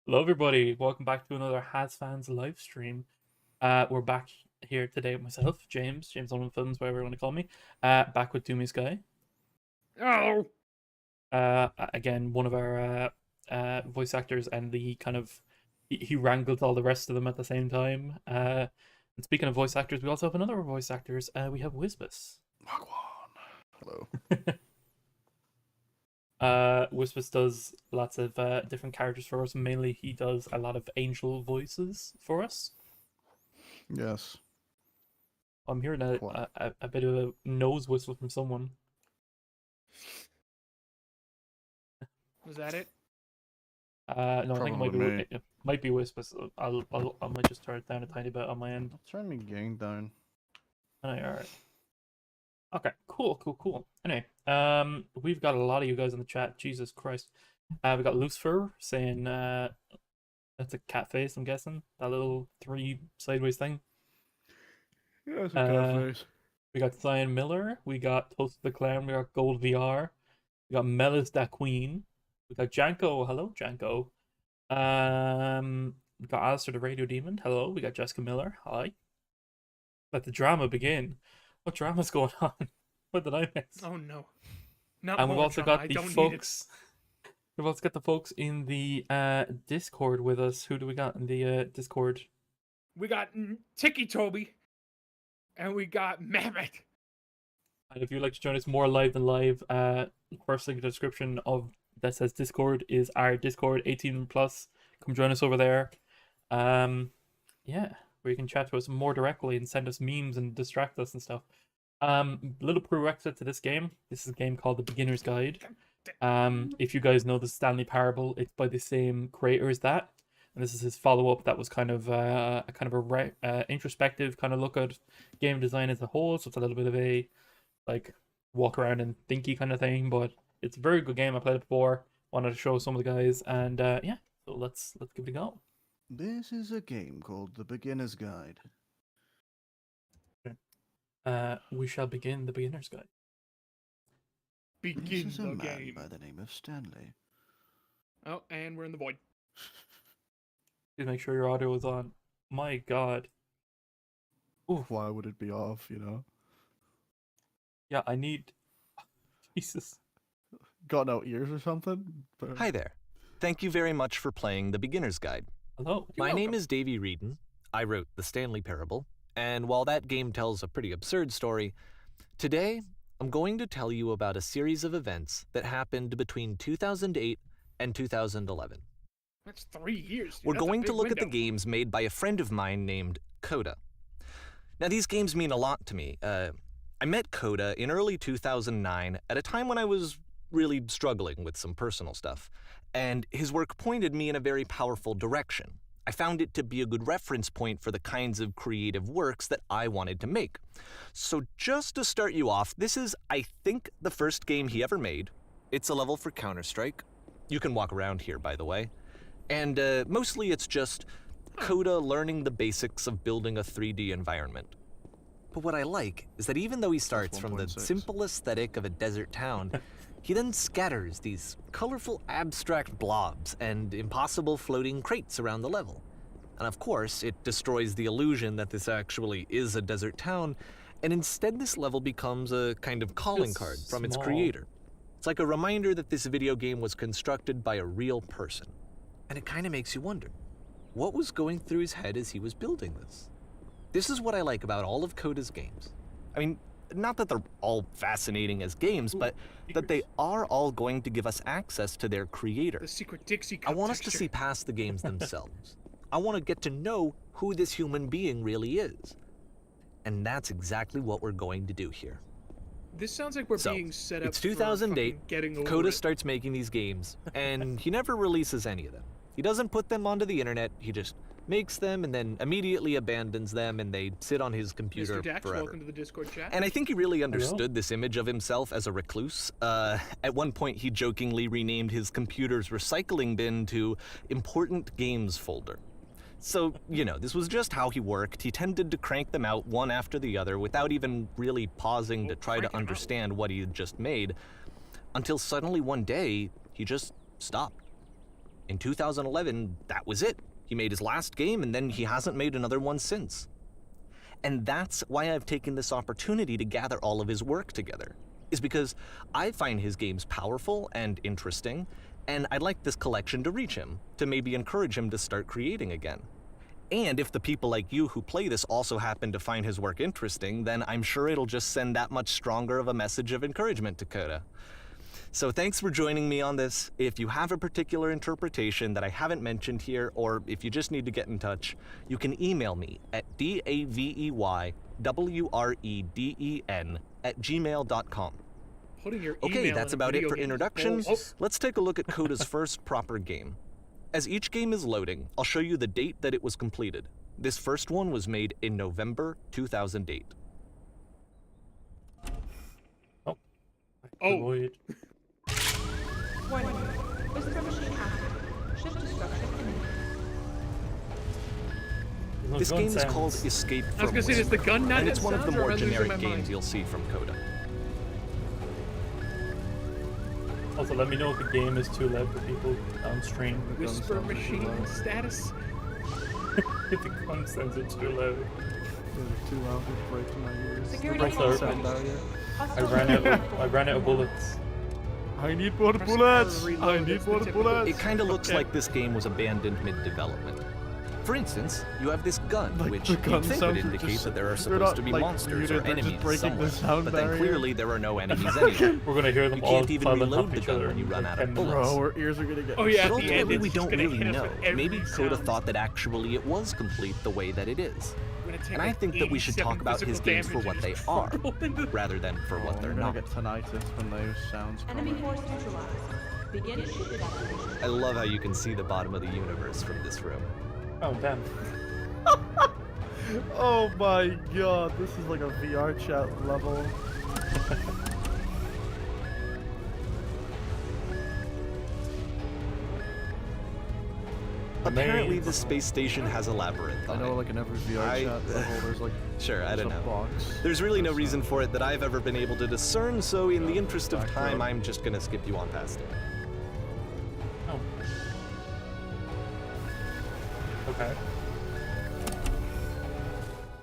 Hello, everybody. Welcome back to another Hazfans live stream. We're back here today with myself, James Ulman Films, whatever you want to call me. Back with Doomy Sky. Oh, Again, one of our voice actors, and the kind of he wrangled all the rest of them at the same time. And speaking of voice actors, we also have another voice actors. We have Wisbus. Hello. Wisbus does lots of different characters for us. Mainly, he does a lot of angel voices for us. Yes. I'm hearing a bit of a nose whistle from someone. was that it? No, I think it might be Wisp. I might just turn it down a tiny bit on my end. I'll turn my gain down. Alright. Okay, cool. Anyway, we've got a lot of you guys in the chat. Jesus Christ. We got Lucifer saying that's a cat face, I'm guessing. That little 3 sideways thing. Yeah, it's a cat face. We got Cyan Miller, we got Toast the Clown, we got Gold VR, we got Melis Da Queen, we got Janko, hello Janko. We got Alistair the Radio Demon, hello, we got Jessica Miller, hi. Let the drama begin. What drama's going on? What did I miss? Oh no. Not And we've more also drama. got I the don't folks. We've also got the folks in the Discord with us. Who do we got in the Discord? We got Tiki Toby, and we got Mammoth. And if you'd like to join us more live than live, first link in the description of that says Discord is our Discord 18 plus. Come join us over there. Yeah, where you can chat to us more directly and send us memes and distract us and stuff. Little prerequisite to this game. This is a game called The Beginner's Guide. If you guys know the Stanley Parable, it's by the same creator as that, and this is his follow-up that was kind of a introspective kind of look at game design as a whole. So it's a little bit of a like walk around and thinky kind of thing, but it's a very good game. I played it before, wanted to show some of the guys, and yeah, so let's give it a go. This is a game called The Beginner's Guide. We shall begin The Beginner's Guide. Begin This is a the man game. by the name of Stanley. Oh, and we're in the void. Please make sure your audio is on. My God. Ooh, why would it be off, you know? Yeah, I need... Jesus. Got no ears or something? But... Hi there. Thank you very much for playing The Beginner's Guide. Hello. My name is Davey Reedon. I wrote The Stanley Parable, and while that game tells a pretty absurd story, today I'm going to tell you about a series of events that happened between 2008 and 2011. That's 3 years. Dude. We're That's a going to big look at the window. games made by a friend of mine named Coda. Now, these games mean a lot to me. I met Coda in early 2009 at a time when I was really struggling with some personal stuff, and his work pointed me in a very powerful direction. I found it to be a good reference point for the kinds of creative works that I wanted to make. So just to start you off, this is, I think, the first game he ever made. It's a level for Counter-Strike. You can walk around here, by the way. And mostly it's just Coda learning the basics of building a 3D environment. But what I like is that even though he starts from the 1.6. simple aesthetic of a desert town, he then scatters these colorful abstract blobs and impossible floating crates around the level. And of course, it destroys the illusion that this actually is a desert town, and instead this level becomes a kind of calling It's card from its small. creator. It's like a reminder that this video game was constructed by a real person. And it kind of makes you wonder, what was going through his head as he was building this? This is what I like about all of Coda's games. I mean, not that they're all fascinating as games, but that they are all going to give us access to their creator. The secret Dixie I Cup want us to texture. see past the games themselves. I want to get to know who this human being really is. And that's exactly what we're going to do here. This sounds like we're So, being set up it's for 2008, fucking getting over Coda it. starts making these games, and he never releases any of them. He doesn't put them onto the internet, he just makes them and then immediately abandons them, and they sit on his computer Mr. Dax, forever. welcome to the Discord chat. And I think he really understood this image of himself as a recluse. At one point, he jokingly renamed his computer's recycling bin to Important Games Folder. So, you know, this was just how he worked. He tended to crank them out one after the other without even really pausing to try cranking to 'em out. understand what he had just made, until suddenly one day, he just stopped. In 2011, that was it. He made his last game, and then he hasn't made another one since. And that's why I've taken this opportunity to gather all of his work together, is because I find his games powerful and interesting, and I'd like this collection to reach him, to maybe encourage him to start creating again. And if the people like you who play this also happen to find his work interesting, then I'm sure it'll just send that much stronger of a message of encouragement to Coda. So thanks for joining me on this. If you have a particular interpretation that I haven't mentioned here, or if you just need to get in touch, you can email me at daveywreden@gmail.com. Putting your Okay, email that's in a about it video for game is introduction. bullshit. Let's take a look at Coda's first proper game. As each game is loading, I'll show you the date that it was completed. This first one was made in November 2008. Oh. Avoid. Warning. Whisper machine active. Shift destruction imminent. There's no This gun game is sounds. called Escape I was from gonna say, does the Whisper, gun not and have it's one of the sounds, or more am I losing generic my games mind? you'll see from Coda. Also, let me know if the game is too loud for people on stream. The gun Whisper sounds are too machine loud. status. If the gun sounds are too loud. They're too loud, they're breaking my ears. Security Right, They're sir. sound barrier. I ran out. I ran out of bullets. I need more Press bullets! R, reload, I that's need the more typical- bullets! It kind of looks Okay. like this game was abandoned mid-development. For instance, you have this gun, Like, which the you'd gun think would sounds are indicate just- that there are they're supposed not, to be like, monsters muted, or they're just enemies breaking the somewhere, sound but then barrier. clearly there are no enemies anywhere. We're gonna hear them You all can't even pile on reload top of the each gun other when you in run like out of 10 bullets. minutes. Bro, our ears are gonna get. Oh, yeah, But at the end, ultimately, it's we just don't gonna really hit us know. with every Maybe Coda sound. thought that actually it was complete the way that it is. We're gonna take And I like think that we should 87 talk about his physical games for damage what and they just are, crumble into- rather than for what they're I'm gonna not. get tinnitus when those sounds come Enemy in. force neutralized. Begin ship evacuation. I love how you can see the bottom of the universe from this room. Oh damn. Oh my god, this is like a VR chat level. Apparently, Maze. the space station has a labyrinth I on know, it. like in every VR I- chat level, there's like Sure, I there's don't a know. box. There's really no There's, reason for it that I've ever been able to discern, so in the interest of back time, row. I'm just gonna skip you on past it. Oh. Okay.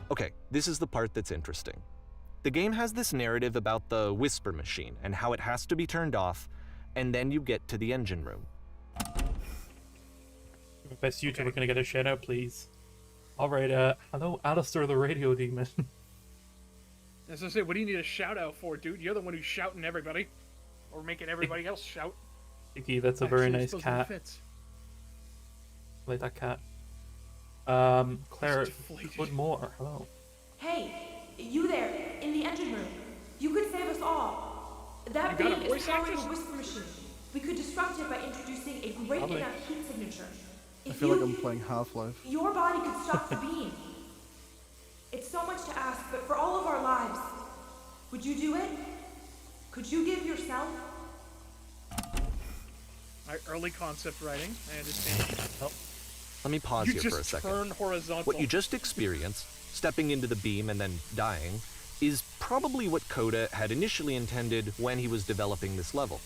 Okay, this is the part that's interesting. The game has this narrative about the Whisper machine and how it has to be turned off, and then you get to the engine room. Best YouTuber gonna get a shout out, please. Alright, hello, Alistair the Radio Demon. As I say, what do you need a shout out for, dude? You're the one who's shouting everybody, or making everybody else shout. Vicky, that's a very Actually, nice supposedly cat. fits. I like that cat. Claire, deflated. what more? Hello. Hey, you there, in the engine room. You could save us all. That You got a beam voice is powering actress? a whisper machine. We could disrupt it by introducing a great Probably. enough heat signature. I If feel like you- I'm playing Half-Life. Your body could stop the beam. It's so much to ask, but for all of our lives, would you do it? Could you give yourself? My early concept writing, I understand. Let me pause You here for a just second. turn horizontal. What you just experienced, stepping into the beam and then dying, is probably what Coda had initially intended when he was developing this level.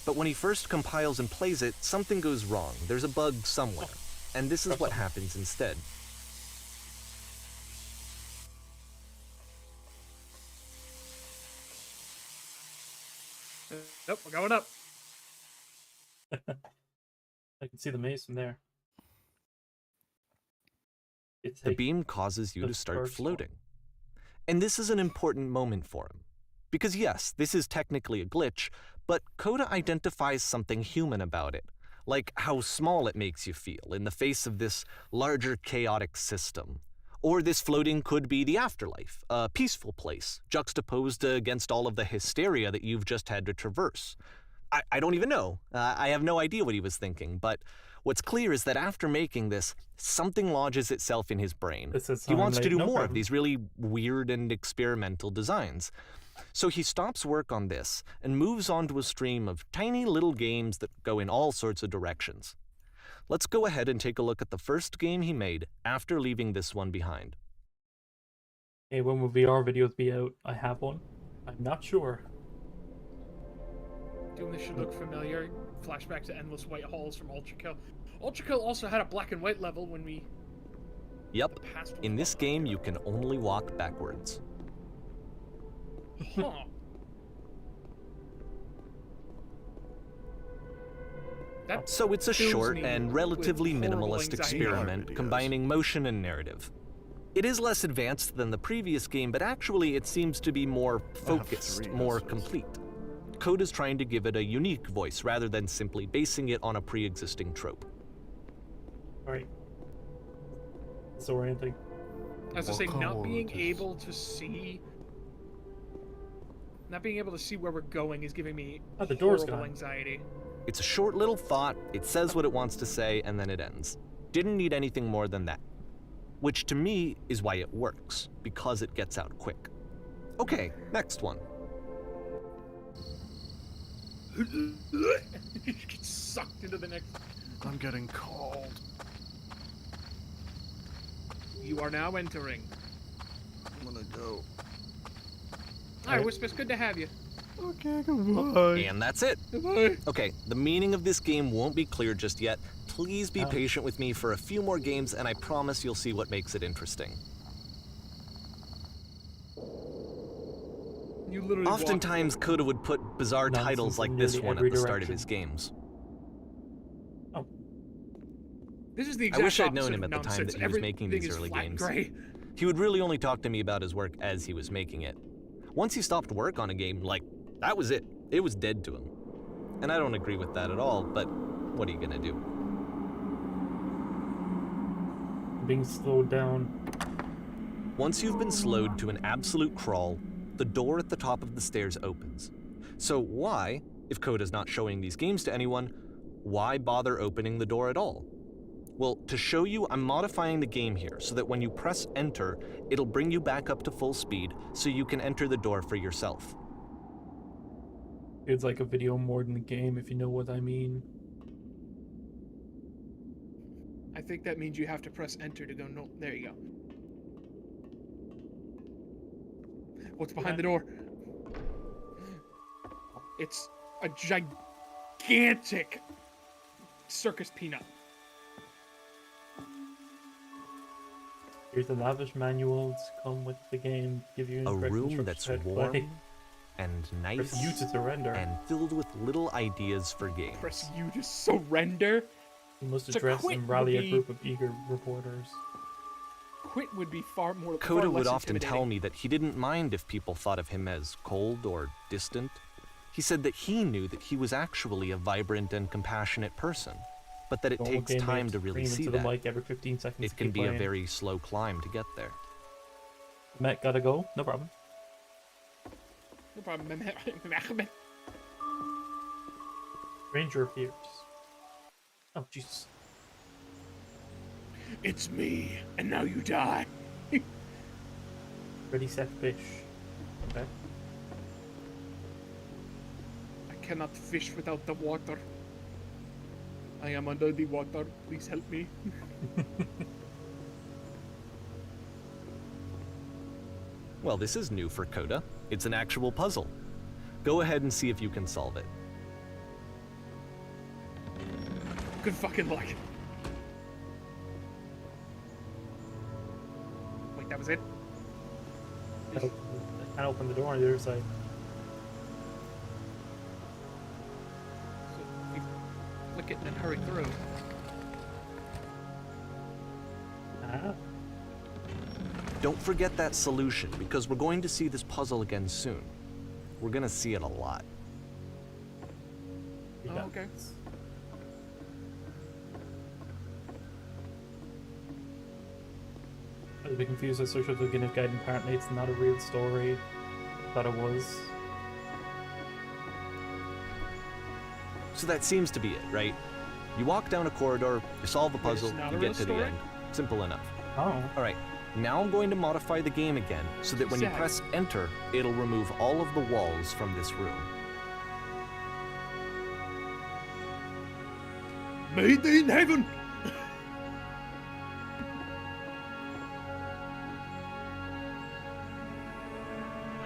But when he first compiles and plays it, something goes wrong. There's a bug somewhere. And this is what happens instead. Nope, we're going up. I can see the maze from there. It's The like, beam causes you the to start first one. floating. And this is an important moment for him. Because yes, this is technically a glitch, but Coda identifies something human about it, like how small it makes you feel in the face of this larger chaotic system. Or this floating could be the afterlife, a peaceful place, juxtaposed against all of the hysteria that you've just had to traverse. I don't even know. I have no idea what he was thinking, but what's clear is that after making this, something lodges itself in his brain. This is He wants to like, do no more of problem. these really weird and experimental designs. So he stops work on this and moves on to a stream of tiny little games that go in all sorts of directions. Let's go ahead and take a look at the first game he made after leaving this one behind. Hey, when will VR videos be out? I have one. I'm not sure. Doom, this should look familiar. flashback to endless white halls from Ultra Kill. Ultra Kill also had a black and white level when we. Yep, The past was in this black. game you can only walk backwards. Huh. That So it's a fills short me and with relatively horrible minimalist anxiety. experiment Videos. combining motion and narrative. It is less advanced than the previous game, but actually it seems to be more focused, three more answers. complete. Coda's trying to give it a unique voice rather than simply basing it on a pre-existing trope. Alright. Disorienting. As I say, Walk not being forward. able to see. Not being able to see where we're going is giving me Oh, the door's horrible gone. anxiety. It's a short little thought, it says what it wants to say, and then it ends. Didn't need anything more than that. Which to me is why it works, because it gets out quick. Okay, next one. Get sucked into the next. I'm getting cold. You are now entering. I'm gonna go. Hi, Whispers, good to have you. Okay, goodbye. And that's it. Goodbye. Okay, the meaning of this game won't be clear just yet. Please be Oh. patient with me for a few more games, and I promise you'll see what makes it interesting. You literally. walked- Oftentimes, Coda would put bizarre Nonsense titles like in this nearly one at every the start of direction. his games. Oh, This is the I exact wish I'd opposite known him of at the time nonsense. that he was making Everything these is early flat and games. Gray. He would really only talk to me about his work as he was making it. Once he stopped work on a game, like, that was it. It was dead to him. And I don't agree with that at all, but what are you gonna do? being slowed down. Once you've been slowed to an absolute crawl, the door at the top of the stairs opens. So why, if Coda's not showing these games to anyone, why bother opening the door at all? Well, to show you, I'm modifying the game here so that when you press enter, it'll bring you back up to full speed so you can enter the door for yourself. It's like a video more than the game, if you know what I mean. I think that means you have to press enter to go. No, there you go. What's behind the door? It's a gigantic circus peanut. Here's the lavish manuals come with the game, give you A correct room instructions that's how to warm play. and nice Press U to surrender. and filled with little ideas for games. Press U to surrender. You must to address quit and rally would a be- group of eager reporters. Quit would be far more. Coda far would less often tell intimidating. me that he didn't mind if people thought of him as cold or distant. He said that he knew that he was actually a vibrant and compassionate person, but that it Normal takes game time mates to really scream see into that. the mic every 15 seconds. It to can keep be a playing. very slow climb to get there. Matt, gotta go? No problem. No problem, Mehmet. Ranger appears. Oh, Jesus. It's me, and now you die. Ready, set, fish. Okay. I cannot fish without the water. I am under the water. Please help me. Well, this is new for Coda. It's an actual puzzle. Go ahead and see if you can solve it. Good fucking luck. Wait, that was it? I can't open the door on the other side. So we flick it and then hurry through. Ah. Don't forget that solution, because we're going to see this puzzle again soon. We're gonna see it a lot. Oh, okay. I was a bit confused. I searched up the beginning of guide, and apparently it's not a real story. Thought it was. So that seems to be it, right? You walk down a corridor, you solve a puzzle, not you a get real to story? the end. Simple enough. Oh. Alright, now I'm going to modify the game again so that when you Sad. press enter, it'll remove all of the walls from this room. Made in heaven!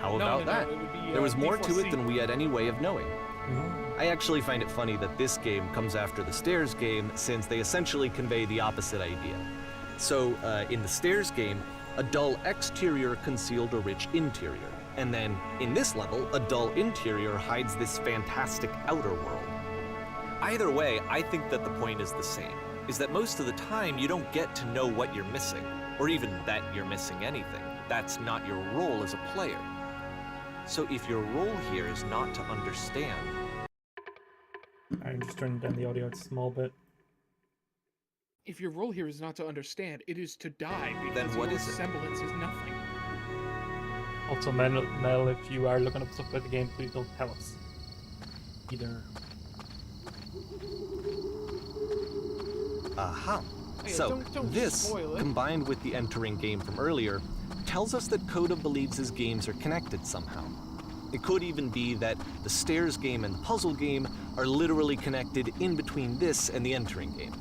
How about that? it would be, There was more to it D4C. than we had any way of knowing. Mm. I actually find it funny that this game comes after the Stairs game, since they essentially convey the opposite idea. So, in the Stairs game, a dull exterior concealed a rich interior. And then, in this level, a dull interior hides this fantastic outer world. Either way, I think that the point is the same, is that most of the time you don't get to know what you're missing, or even that you're missing anything. That's not your role as a player. So if your role here is not to understand... I'm just turning down the audio a small bit. If your role here is not to understand, it is to die, because Then what your is it? semblance is nothing. Also, Mel, if you are looking up stuff about the game, please don't tell us. Either. Aha. Hey, So, don't this, spoil it. combined with the entering game from earlier, tells us that Coda believes his games are connected somehow. It could even be that the Stairs game and the puzzle game are literally connected in between this and the entering game.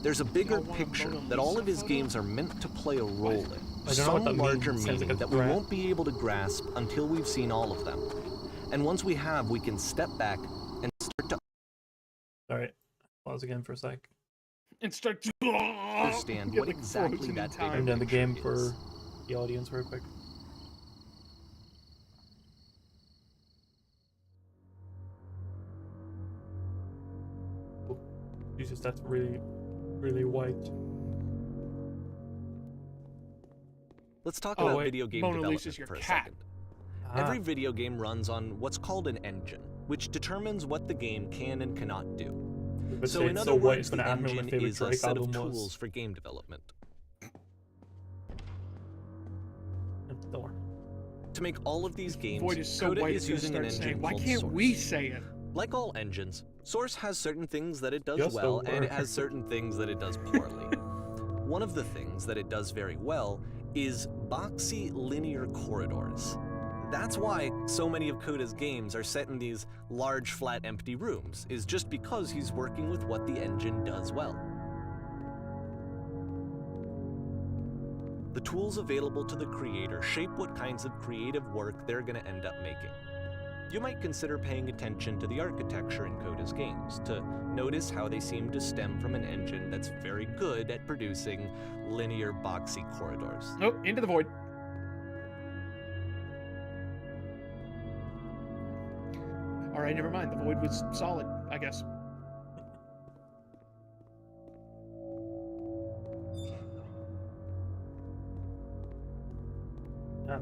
There's a bigger Y'all want a picture Mona that all of Lisa his photo? games are meant to play a role in. I don't know Some what that larger means. It sounds like meaning a that we threat. won't be able to grasp until we've seen all of them. And once we have, we can step back and start to Sorry. Pause again for a sec. And start to understand get, what like, exactly frozen in that time. Turn down the game picture is. for the audience real quick. Oh, Jesus, that's really, really white. Let's talk Oh, about wait, video game Mona development Lisa's your for a cat. second. Ah, Every video game runs on what's called an engine, which determines what the game can and cannot do. but So say in it's other so white, words, it's the gonna add me my engine favorite is a Drake set of album tools was. for game development. At the door. To make all of these games, Void is so Coda white, is it's gonna using an start engine saying, why called can't Source. we say it? Like all engines, Source has certain things that it does Just well, over. and it has certain things that it does poorly. One of the things that it does very well is boxy linear corridors. That's why so many of Coda's games are set in these large, flat, empty rooms, is just because he's working with what the engine does well. The tools available to the creator shape what kinds of creative work they're going to end up making. You might consider paying attention to the architecture in Coda's games to notice how they seem to stem from an engine that's very good at producing linear, boxy corridors. Nope, into the void. Alright, never mind. The void was solid, I guess. Yeah.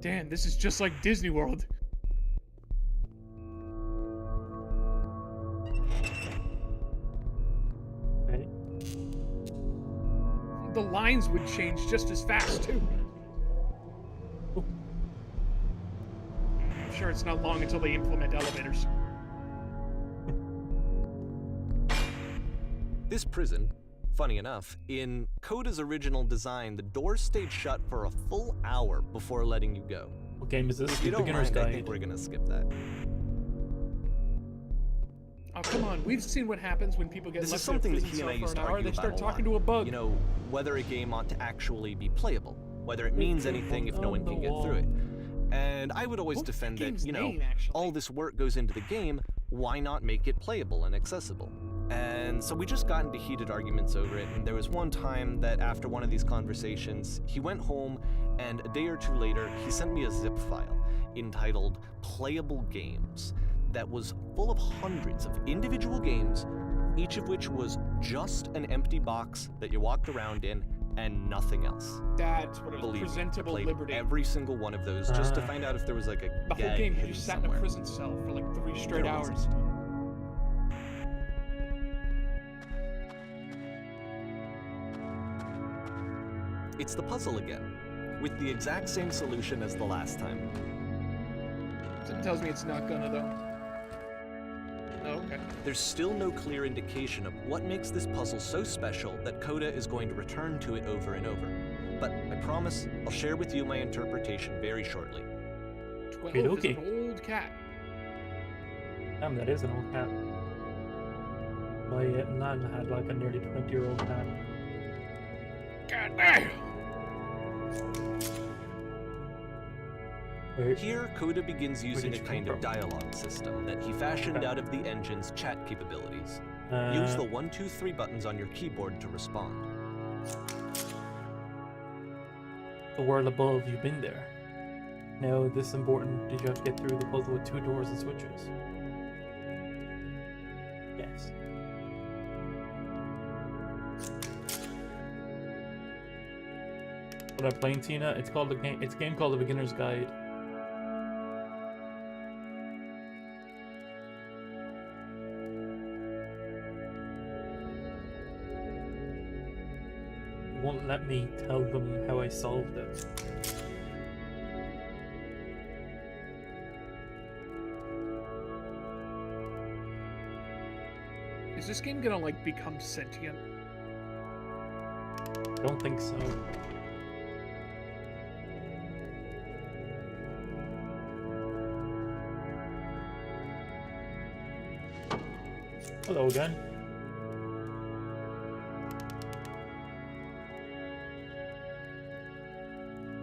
Damn, this is just like Disney World. Okay. The lines would change just as fast, too. I'm sure it's not long until they implement elevators. This prison, funny enough, in Coda's original design, the doors stayed shut for a full hour before letting you go. What game is this? If The you don't Beginner's mind, I Guide. think we're gonna skip that. Oh, come on. We've seen what happens when people get This left is something in a that prison he and I cell used for to an hour. argue They about start a talking lot. to a bug. You know, whether a game ought to actually be playable, whether it means anything if no one can get through it. And I would always What's the defend that, game's you know, name, actually? all this work goes into the game, why not make it playable and accessible? And so we just got into heated arguments over it, and there was one time that after one of these conversations, he went home, and a day or two later, he sent me a zip file entitled Playable Games that was full of hundreds of individual games, each of which was just an empty box that you walked around in and nothing else. That's what it was. Believe me, I Presentable played liberty. every single one of those just to Ah. find out if there was like a The whole gag game, you hidden just sat in somewhere. a prison cell for like 3 straight There hours. wasn't. It's the puzzle again, with the exact same solution as the last time. Something tells me it's not gonna, though. Oh, okay. There's still no clear indication of what makes this puzzle so special that Coda is going to return to it over and over. But I promise I'll share with you my interpretation very shortly. 12 is Okey-dokey. an old cat. Damn, that is an old cat. My nan had like a nearly 20-year-old cat. God damn! Wait, Here, Coda begins using a did you kind come of from? dialogue system that he fashioned Okay. out of the engine's chat capabilities. Use the 1, 2, 3 buttons on your keyboard to respond. the world above, you've been there. Now, this is important. Did you have to get through the puzzle with 2 doors and switches? Yes. What I'm playing, Tina? It's called the game. It's a game called The Beginner's Guide. It won't let me tell them how I solved it. Is this game gonna like become sentient? I don't think so. Hello again.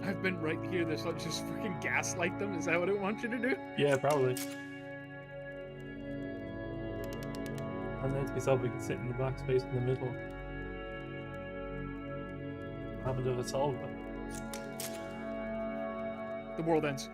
I've been right here. This like just freaking gaslight them. Is that what it wants you to do? Yeah, probably. And then to myself, we can sit in the black space in the middle. How much of a solve it? The world ends.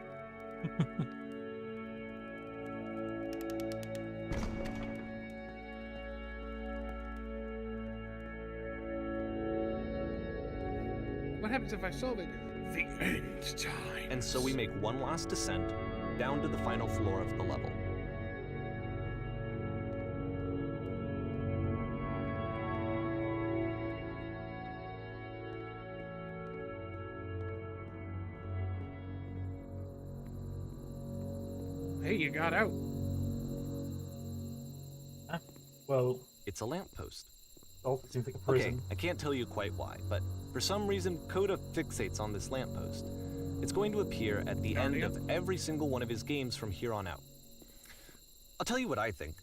What happens if I solve it? The end time. And so we make one last descent down to the final floor of the level. Hey, you got out. Well, It's a lamppost. oh, it seems like a Okay, prison. I can't tell you quite why, but for some reason, Coda fixates on this lamppost. It's going to appear at the end of every single one of his games from here on out. I'll tell you what I think.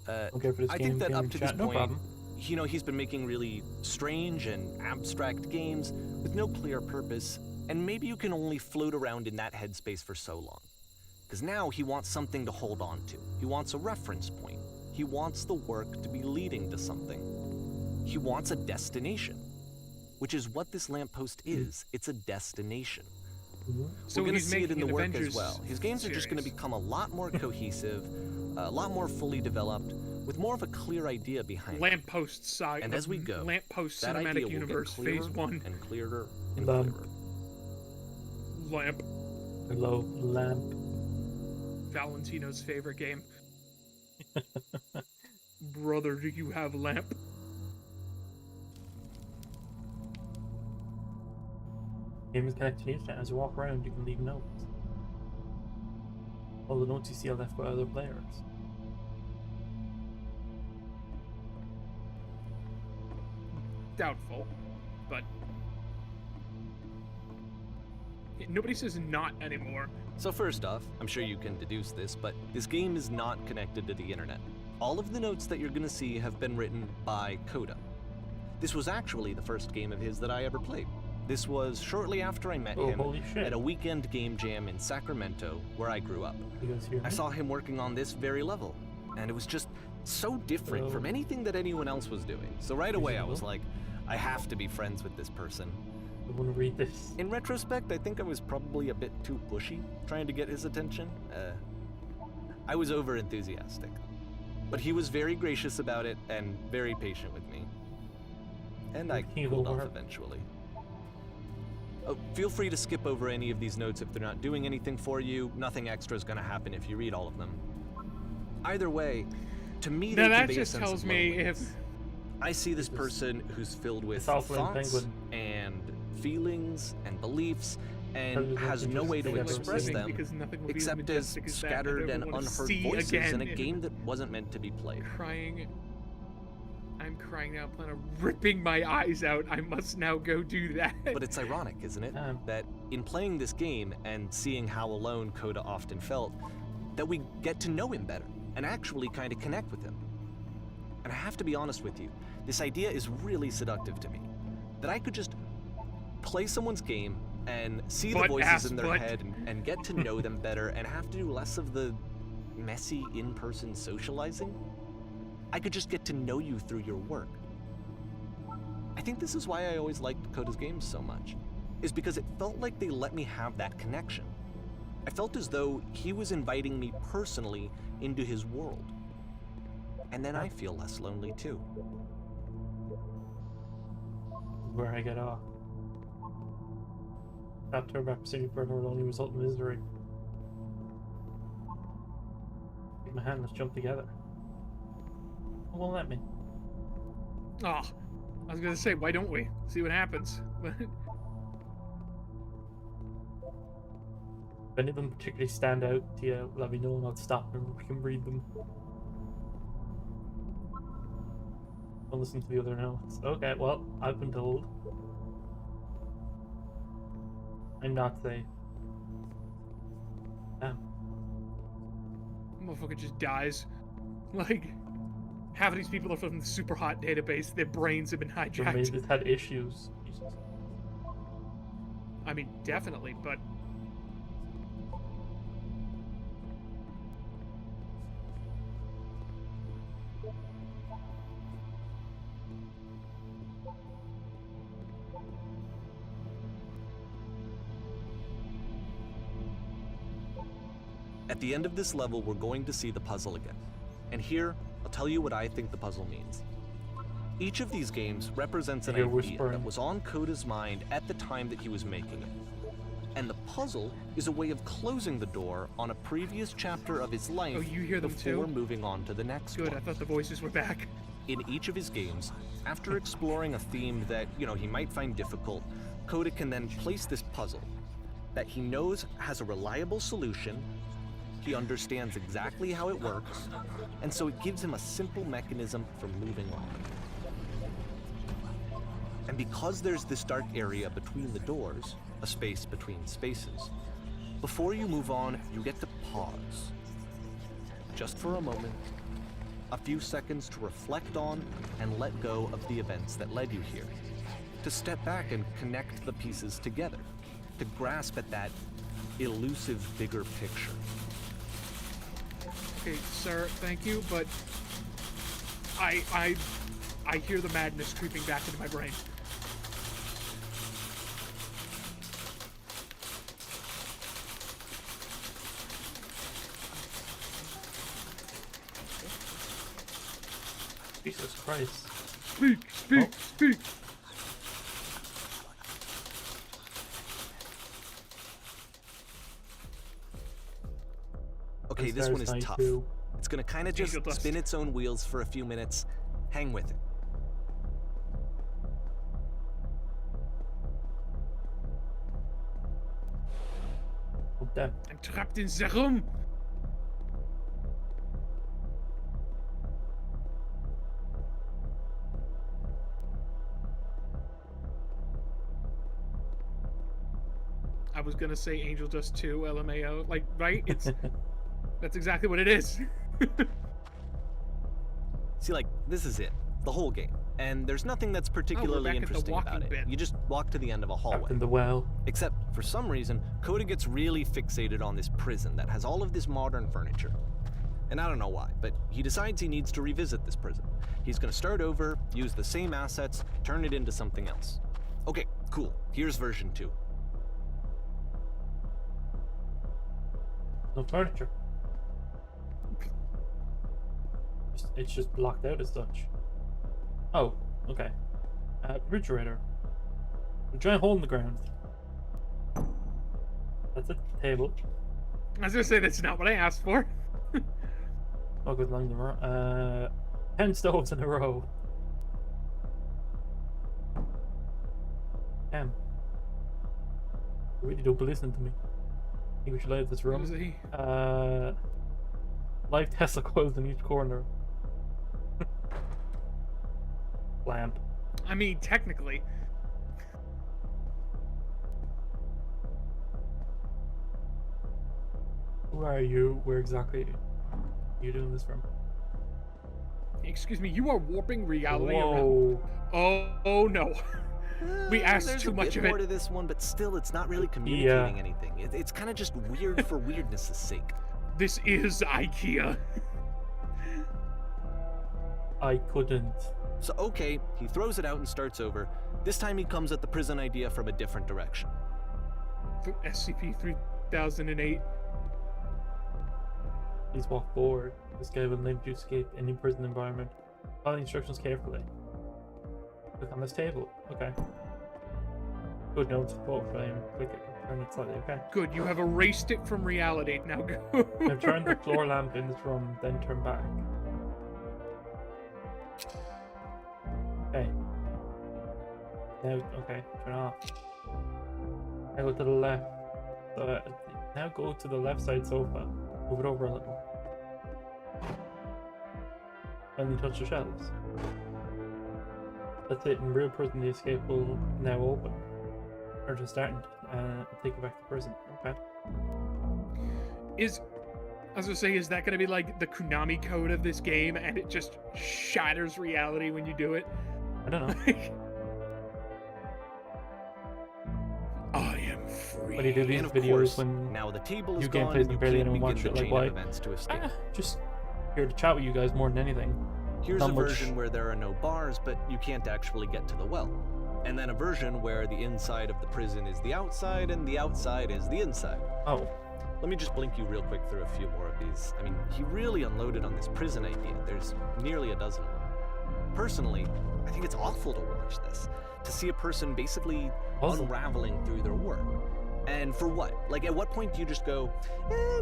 Okay, for this I game, think that game up to this chat, no point, problem. you know, he's been making really strange and abstract games with no clear purpose, and maybe you can only float around in that headspace for so long. Because now he wants something to hold on to. He wants a reference point. He wants the work to be leading to something. He wants a destination, which is what this lamppost is. It's a destination. So We're going to he's see it in making the an work Avengers as well. His games are just going to series. become a lot more cohesive, a lot more fully developed, with more of a clear idea behind it. Lamppost side. And as we go, Lamppost that idea cinematic will universe get clearer phase 1. and clearer and Lamp. clearer. Lamp. Hello, lamp. Valentino's favorite game. Brother, do you have lamp? Game is connected to the internet. As you walk around, you can leave notes. All the notes you see are left by other players. Doubtful, but nobody says not anymore. So first off, I'm sure you can deduce this, but this game is not connected to the internet. All of the notes that you're gonna see have been written by Coda. This was actually the first game of his that I ever played. This was shortly after I met Oh, him holy shit. at a weekend game jam in Sacramento, where I grew up. You guys hear I me? saw him working on this very level, and it was just so different Hello? from anything that anyone else was doing. So right away I was Hello? like, I have to be friends with this person. I want to read this. In retrospect, I think I was probably a bit too pushy, trying to get his attention. I was over enthusiastic. But he was very gracious about it and very patient with me. And I He cooled will off work. eventually. Oh, feel free to skip over any of these notes if they're not doing anything for you. Nothing extra is going to happen if you read all of them. Either way, to me, Now they that convey a just sense tells of me loneliness. if I see this person who's filled with It's also in thoughts Penguin. and feelings and beliefs and Penguin has no way to Penguin express Penguin them because nothing will be except as majestic as that, scattered I and don't wanna unheard see voices again. in a game that wasn't meant to be played. Crying. I'm crying now, plan on ripping my eyes out. I must now go do that. But it's ironic, isn't it? That in playing this game and seeing how alone Coda often felt, that we get to know him better and actually kind of connect with him. And I have to be honest with you, this idea is really seductive to me. That I could just play someone's game and see the Butt voices ass in their butt. head and get to know them better and have to do less of the messy in-person socializing, I could just get to know you through your work. I think this is why I always liked Coda's games so much, is because it felt like they let me have that connection. I felt as though he was inviting me personally into his world. And then I feel less lonely too. Where I get off. That turn back proceeding further will only result in misery. Take my hand, let's jump together. It won't let me. Oh, I was gonna say, why don't we? See what happens. If any of them particularly stand out to you, let me know and I'll stop and we can read them. Don't listen to the other notes. Okay, well, I've been told I'm not safe. Damn. Motherfucker just dies. Like, half of these people are from the super hot database. Their brains have been Or maybe hijacked. it's had issues. Jesus. I mean, definitely, but At the end of this level, we're going to see the puzzle again. And here, I'll tell you what I think the puzzle means. Each of these games represents an You're idea whispering. that was on Coda's mind at the time that he was making it. And the puzzle is a way of closing the door on a previous chapter of his life Oh, you hear them before too? moving on to the next good. I one. thought the voices were back. In each of his games, after exploring a theme that, he might find difficult, Coda can then place this puzzle that he knows has a reliable solution, he understands exactly how it works, and so it gives him a simple mechanism for moving on. And because there's this dark area between the doors, a space between spaces, before you move on, you get to pause. Just for a moment, a few seconds to reflect on and let go of the events that led you here. To step back and connect the pieces together. To grasp at that elusive bigger picture. Okay, sir, thank you, but I hear the madness creeping back into my brain. Jesus Christ. Speak, speak, Oh. speak. Okay, this one is tough. Too. It's gonna kind of just Angel dust. spin its own wheels for a few minutes. Hang with it. Oh, damn. I'm trapped in the room. I was gonna say Angel Dust 2, LMAO. Like, right? It's that's exactly what it is. See, like, this is it. The whole game. And there's nothing that's particularly back at the interesting about walking it. bit. You just walk to the end of a Trapped hallway. in the well. Except, for some reason, Coda gets really fixated on this prison that has all of this modern furniture. And I don't know why, but he decides he needs to revisit this prison. He's gonna start over, use the same assets, turn it into something else. Okay, cool. Here's version 2. No furniture. It's just blocked out as such. Oh, okay. Refrigerator. A giant hole in the ground. That's a table. I was gonna say that's not what I asked for. Oh, good along the row. 10 stoves in a row. Damn. You really don't listen to me. I think we should leave this What was room. he? Live Tesla coils in each corner. Lamp. I mean, technically. Who are you? Where exactly are you doing this from? Excuse me, you are warping reality around. Whoa. Oh no. We asked There's too a much bit of it. more to this one, but still, it's not really communicating anything. It's kind of just weird for weirdness' sake. This is IKEA. I couldn't. So, okay, he throws it out and starts over. This time he comes at the prison idea from a different direction. SCP-3008. Please walk forward. This guy will enable you to escape any prison environment. Follow the instructions carefully. Click on this table. Okay. Good note. Photo frame. Click it. Turn it slightly. Okay. Good, you have erased it from reality. Now go. Now turn the floor lamp in this room, then turn back. Okay. Now, okay, turn off. Now go to the left. So, now go to the left side sofa. Move it over a little. And then touch the shelves. That's it. In real prison, the escape will now open. Or just start and take you back to prison. Okay. I was gonna say, is that gonna be like the Konami code of this game, and it just shatters reality when you do it? I don't know. I am free. When you do these And of videos, course, when now the table is you gone, gameplays and you barely can't anyone begin watch the it, chain like, of why? events to escape. just here to chat with you guys more than anything. Here's Not a much- version where there are no bars, but you can't actually get to the well. And then a version where the inside of the prison is the outside and the outside is the inside. Oh, Let me just blink you real quick through a few more of these. I mean, he really unloaded on this prison idea. There's nearly a dozen of them. Personally, I think it's awful to watch this. To see a person basically Awesome. unraveling through their work. And for what? Like, at what point do you just go,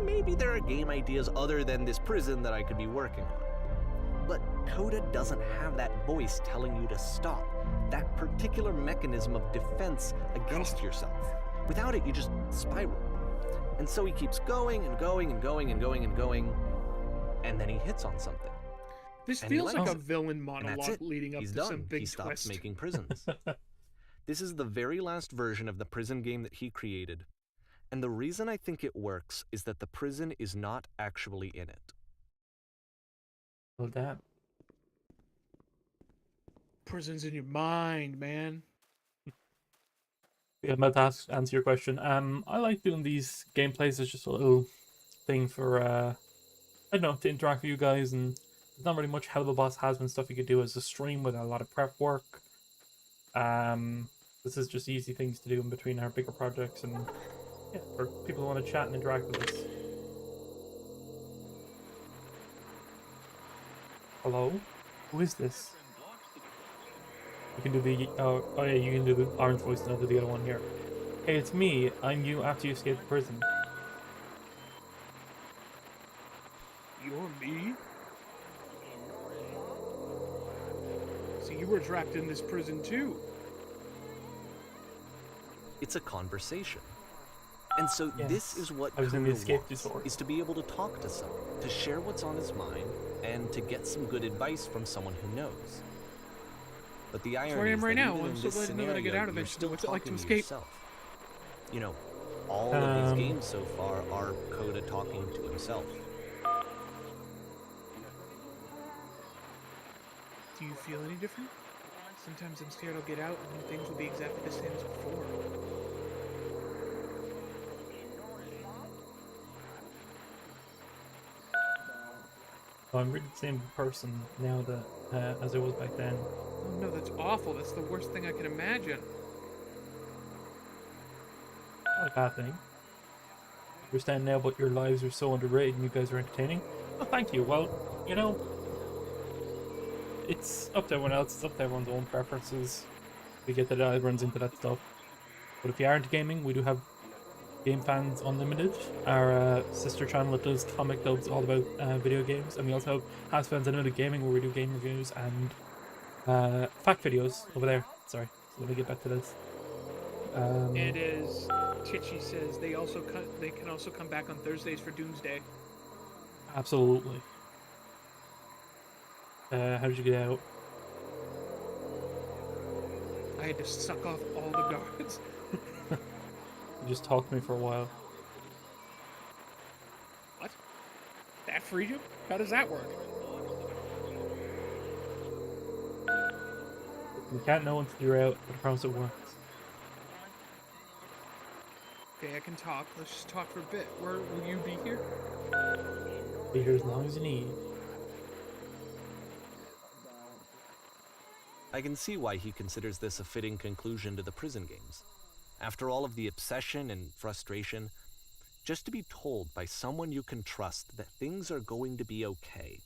maybe there are game ideas other than this prison that I could be working on? But Coda doesn't have that voice telling you to stop. That particular mechanism of defense against yourself. Without it, you just spiral. And so he keeps going and going and going and going and going, and then he hits on something. This And he feels like a likes it. villain And that's monologue it. leading up He's to some done. big He stops twist. making prisons. This is the very last version of the prison game that he created. And the reason I think it works is that the prison is not actually in it. well, damn. Prison's in your mind, man. Yeah, I'm about to answer your question. I like doing these gameplays as just a little thing for, I don't know, to interact with you guys, and there's not really much Hell of a Boss Hazfans stuff you could do as a stream with a lot of prep work. This is just easy things to do in between our bigger projects, and yeah, for people who want to chat and interact with us. Hello? Who is this? You can do the, oh yeah, you can do the orange voice and I'll do the other one here. Hey, it's me. I'm you after you escaped prison. You're me? So you were trapped in this prison too. It's a conversation. And so this Yes. is what I was in the Coda escape wants, disorder. is to be able to talk to someone, to share what's on his mind, and to get some good advice from someone who knows. But the irony where I am is right that now. even I'm in so this glad to know that I get scenario, out of you're it. still What's it like to talking escape? yourself. You know, all of these games so far are Coda talking to himself. Do you feel any different? Sometimes I'm scared I'll get out and things will be exactly the same as before. Oh, I'm really the same person now that as I was back then. Oh no, that's awful. That's the worst thing I can imagine. Not a bad thing. Understand now, but your lives are so underrated and you guys are entertaining. Oh, thank you. Well, you know, it's up to everyone else. It's up to everyone's own preferences. We get that everyone's into that stuff. But if you are into gaming, we do have Game Fans Unlimited, our sister channel that does comic dubs all about video games. And we also have Hazfans Unlimited Gaming, where we do game reviews and fact videos over there. Sorry, so let me get back to this. And as Titchy says, they can also come back on Thursdays for Doomsday. Absolutely. How did you get out? I had to suck off all the guards. You just talked to me for a while. What? That freed you? How does that work? You can't know until you're out, but I promise it works. Okay, I can talk. Let's just talk for a bit. Where will you be here? Be here as long as you need. I can see why he considers this a fitting conclusion to the prison games. After all of the obsession and frustration, just to be told by someone you can trust that things are going to be okay.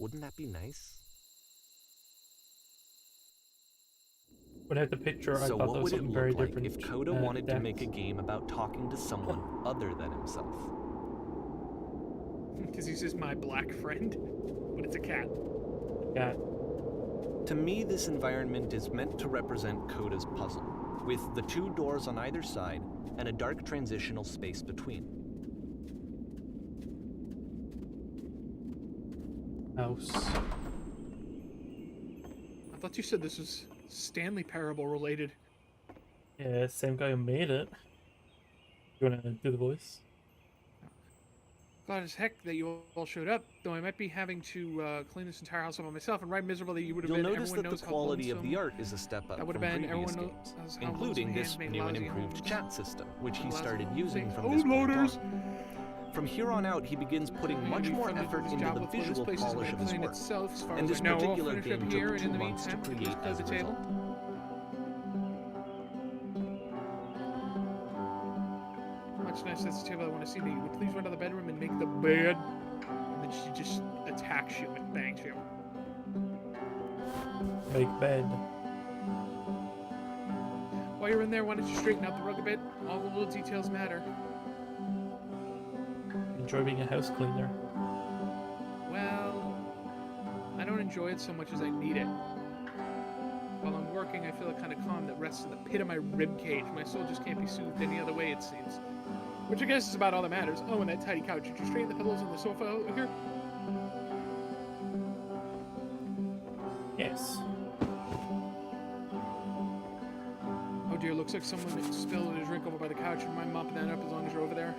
Wouldn't that be nice? Without the picture, I So thought that what was would it something very look like different. if Coda wanted to make a game about talking to someone other than himself? Because he's just my black friend, but it's a cat. Yeah. To me, this environment is meant to represent Coda's puzzle, with the two doors on either side and a dark transitional space between. House. I thought you said this was Stanley Parable related. Yeah, same guy who made it. You wanna do the voice? Glad as heck that you all showed up, though I might be having to clean this entire house up by myself and write miserably. You would have You'll been. notice Everyone that the knows how quality of lonesome- the art is a step up That would from have been. previous Everyone games, knows how including lonesome this handmade new and lousy improved homes. chat system, which he Lousy started homes. using from Oh, this point loaders! on. From here on out, he begins putting Maybe much more from effort his into job the with one of those visual places polish that of his clean work, itself, as far and as this I know. I'll particular finish game up here, took and in 2 the months to meantime, create just clear as the a table. result. Much nice. That's the table I want to see. That you would please run to the bedroom and make the bed. And then she just attacks you and bangs you. Make bed. While you're in there, why don't you straighten out the rug a bit? All the little details matter. Enjoy being a house cleaner. Well, I don't enjoy it so much as I need it. While I'm working, I feel a kind of calm that rests in the pit of my rib cage. My soul just can't be soothed any other way, it seems. Which I guess is about all that matters. Oh, and that tidy couch. Did you straighten the pillows on the sofa over here? Yes. Oh dear, looks like someone spilled a drink over by the couch. And mind mopping that up as long as you're over there?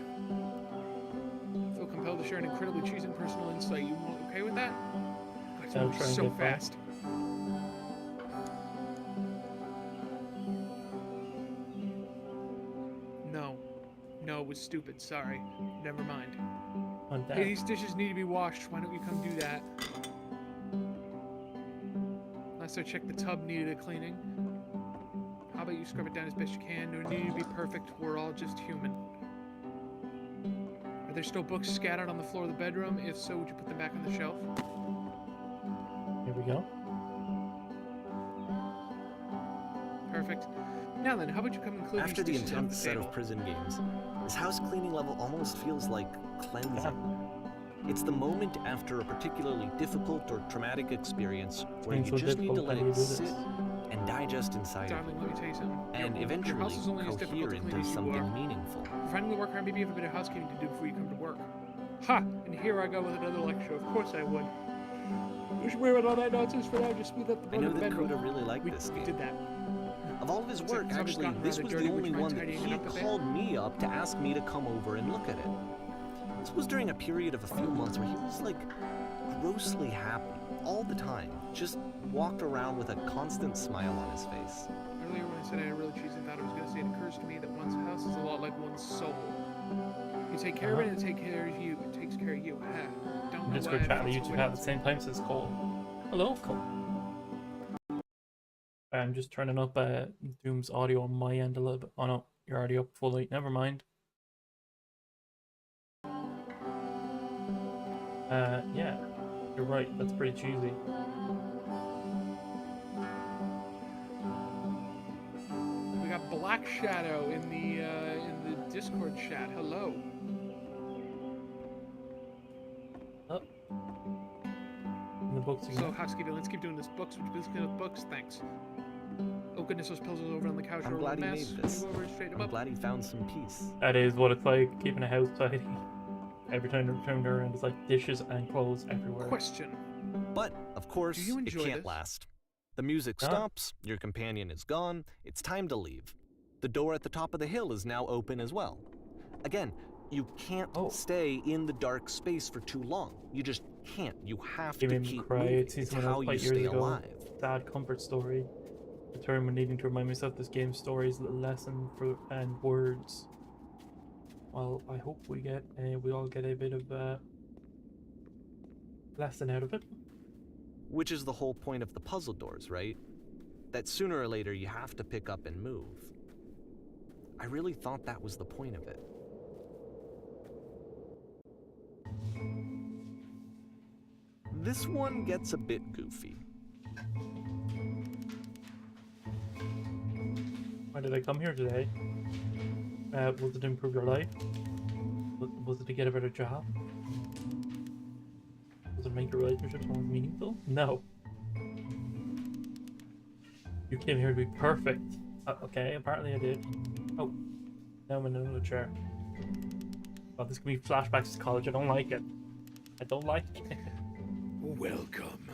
I feel compelled to share an incredibly cheesy and personal insight. You okay with that? God, it's I'll moving try and so get by. fast. No. No, it was stupid. Sorry. Never mind. On that. Hey, these dishes need to be washed. Why don't you come do that? Last I checked, the tub needed a cleaning. How about you scrub it down as best you can? No need to be perfect. We're all just human. Are there still books scattered on the floor of the bedroom? If so, would you put them back on the shelf? Here we go. Perfect. Now then, how about you come and clean After these the dishes off intense the set table? of prison games, this house cleaning level almost feels like cleansing. It's the moment after a particularly difficult or traumatic experience where Seems you so just need to difficult. let How do you it do sit this? and digest inside of Darling, you, let me tell you something. and Your eventually house is only as difficult cohere to into clean as you something are. meaningful. You're finally work hard, maybe you have a bit of housekeeping to do before you come to work. Ha! And here I go with another lecture. Of course I would. You should worry about all that nonsense for now. Just smooth up the I rug know of the that bedroom. Coda really liked We this did game. that. Of all of his Looks like work, the tub has actually, gotten this rather was dirty. the Would you only mind one that tidying it he up a bit? called me up to ask me to come over and look at it. This was during a period of a few months where he was like grossly happy all the time. Just walked around with a constant smile on his face. Earlier when I said I had a really cheesy thought I was going to say, it occurs to me that one's house is a lot like one's soul. You take care of it and it takes care of you. It takes care of you. Don't know Just why for I chat, feel you so two weird. have at the same time says Cole. Hello, Cole. I'm just turning up Doom's audio on my end a little bit. Oh no, you're already up fully. Never mind. Yeah, you're right. That's pretty cheesy. We got Black Shadow in the Discord chat. Hello. Oh. In the books So again. housekeeping, let's keep doing this. Books, would you please clean up books? Thanks. Oh goodness, those pills are over on the couch. I'm are a glad he mess. made this. You go over and straighten them I'm up. glad he found some peace. That is what it's like keeping a house tidy. Every time I turn around, it's like dishes and clothes everywhere. Question. But, of course, Do you it enjoy can't this? last. The music Ah. stops, your companion is gone, it's time to leave. The door at the top of the hill is now open as well. Again, you can't Oh. stay in the dark space for too long. You just can't. You have You to made me keep cry. moving. I'd seen It's someone how else you fight years stay ago. alive. sad comfort story. Return when needing to remind myself this game's story is a lesson for and words. Well, I hope we all get a bit of lesson out of it. Which is the whole point of the puzzle doors, right? That sooner or later you have to pick up and move. I really thought that was the point of it. This one gets a bit goofy. Why did I come here today? Was it to improve your life? Was it to get a better job? Was it to make your relationships more meaningful? No. You came here to be perfect. Okay, apparently I did. Oh, now I'm in another chair. Oh, this could be flashbacks to college. I don't like it. I don't like it. Welcome.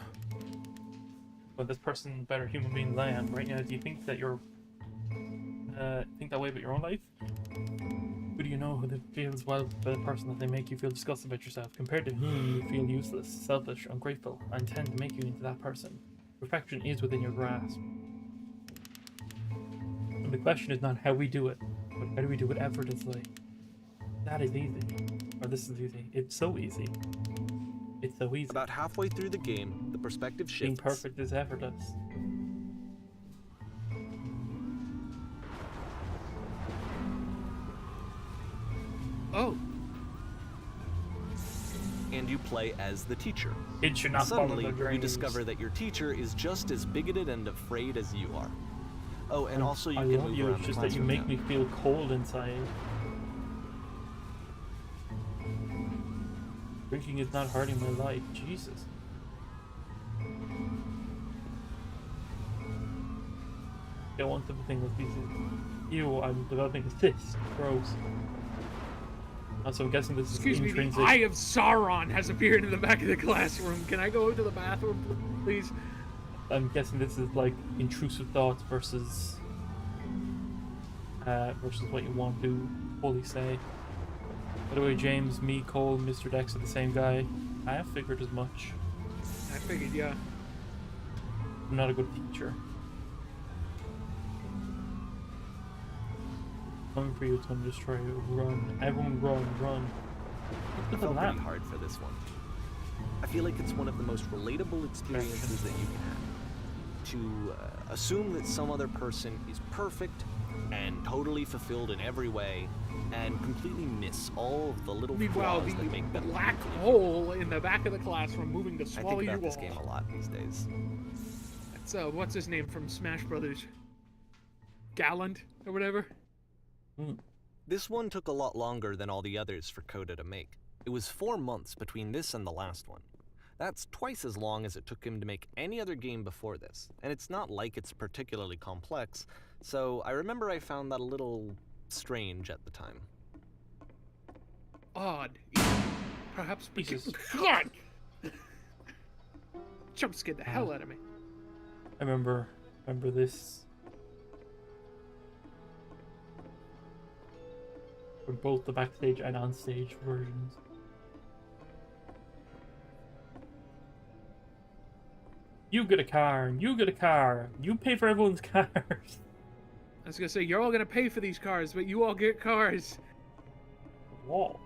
But this person better human being than I am. Right now, do you think that you're think that way about your own life? Who do you know who feels well by the person that they make you feel disgusted about yourself? Compared to whom you feel useless, selfish, ungrateful, and tend to make you into that person. Perfection is within your grasp. And the question is not how we do it, but how do we do it effortlessly? That is easy. Or this is easy. It's so easy. It's so easy. About halfway through the game, the perspective shifts. Being perfect is effortless. Oh, And you play as the teacher. It should not follow Suddenly, their you dreams. discover that your teacher is just as bigoted and afraid as you are. Oh, and also you I can love move you. around It's the just that you classroom make now. me feel cold inside. Drinking is not hurting my life. Jesus. Don't want something with these. Ew, I'm developing a cyst. Gross. So I'm guessing this excuse is me. The intrinsic. Eye of Sauron has appeared in the back of the classroom. Can I go to the bathroom, please? I'm guessing this is like intrusive thoughts versus what you want to fully say. By the way, James, me, Cole, Mr. Dex are the same guy. I have figured as much. I figured, yeah. I'm not a good teacher. Coming for you, it's gonna destroy you. Run. Everyone run, run. I Look at felt the pretty map. hard for this one. I feel like it's one of the most relatable experiences that you can have. To assume that some other person is perfect and totally fulfilled in every way, and completely miss all of the little Meanwhile, flaws that the make them black uniquely hole in the back of the classroom moving to I swallow think you about this all. game a lot these days. That's what's his name from Smash Brothers? Gallant or whatever. This one took a lot longer than all the others for Coda to make. It was 4 months between this and the last one. That's twice as long as it took him to make any other game before this, and it's not like it's particularly complex, so I remember I found that a little strange at the time. Odd. Perhaps because... Jesus. God! Jump scared the hell out of me. I remember this. For both the backstage and onstage versions. You get a car, and you get a car. You pay for everyone's cars. I was gonna say, you're all gonna pay for these cars, but you all get cars. Wall.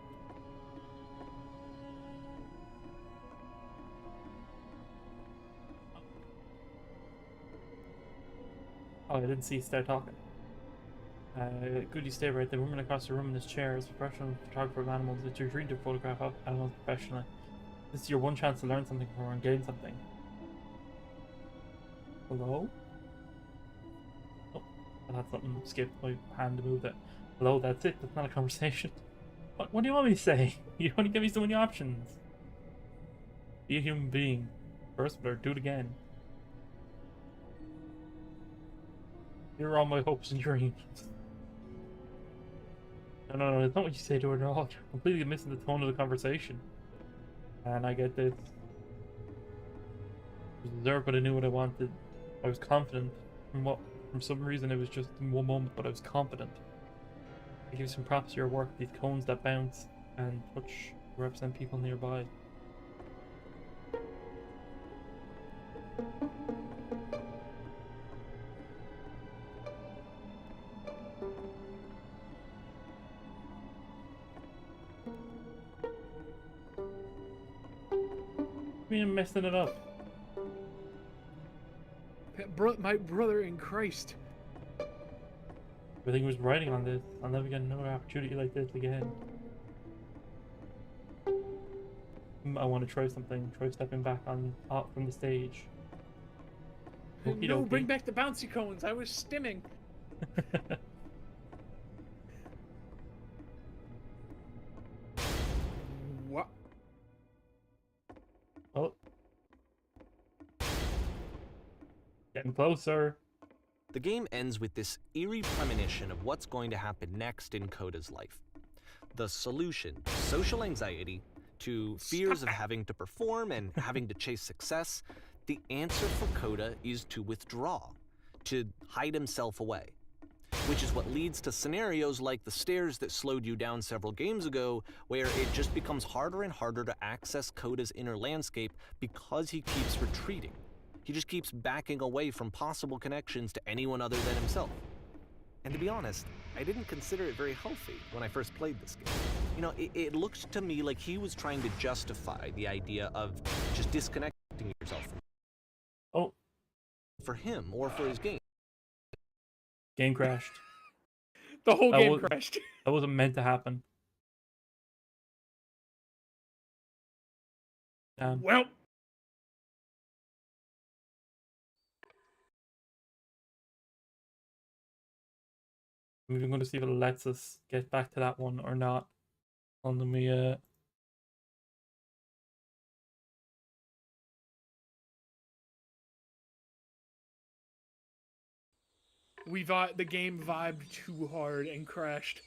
Oh, I didn't see you start talking. Good, you stay right there. Woman across the room in this chair is a professional photographer of animals. It's your dream to photograph animals professionally. This is your one chance to learn something from her and gain something. Hello? Oh, I had something skip my hand to move that. Hello, that's it. That's not a conversation. What do you want me to say? You only give me so many options. Be a human being. First, or do it again. Here are all my hopes and dreams. No, it's not what you say to her at all. You're completely missing the tone of the conversation. And I get this. I was reserved, but I knew what I wanted. I was confident. From some reason, it was just in one moment, but I was confident. I give you some props to your work. These cones that bounce and touch represent people nearby. I mean, I'm messing it up. My brother in Christ. Everything was writing on this. I'll never get another opportunity like this again. I want to try something. Try stepping back on up from the stage. Okie No, dokie. bring back the bouncy cones. I was stimming. What? Oh. Getting closer. The game ends with this eerie premonition of what's going to happen next in Coda's life. The solution to social anxiety, to fears of having to perform and having to chase success, the answer for Coda is to withdraw, to hide himself away. Which is what leads to scenarios like the stairs that slowed you down several games ago, where it just becomes harder and harder to access Coda's inner landscape because he keeps retreating. He just keeps backing away from possible connections to anyone other than himself. And to be honest, I didn't consider it very healthy when I first played this game. You know, it looked to me like he was trying to justify the idea of just disconnecting yourself from Oh, for him or for his game. game crashed. The whole That game was- crashed. That wasn't meant to happen. Well, I'm even going to see if it lets us get back to that one or not. And then we the game vibed too hard and crashed.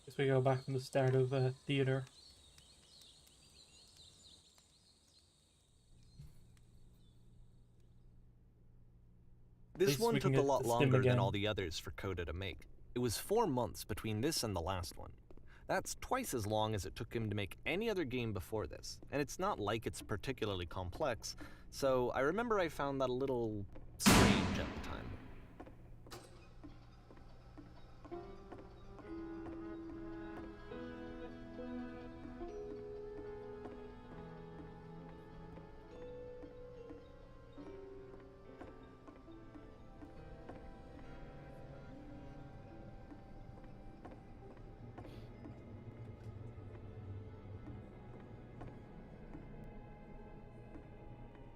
guess we go back from the start of theater. This least one we can took a get lot to stim longer than again. all the others for Coda to make. It was 4 months between this and the last one. That's twice as long as it took him to make any other game before this, and it's not like it's particularly complex, so I remember I found that a little strange at the time.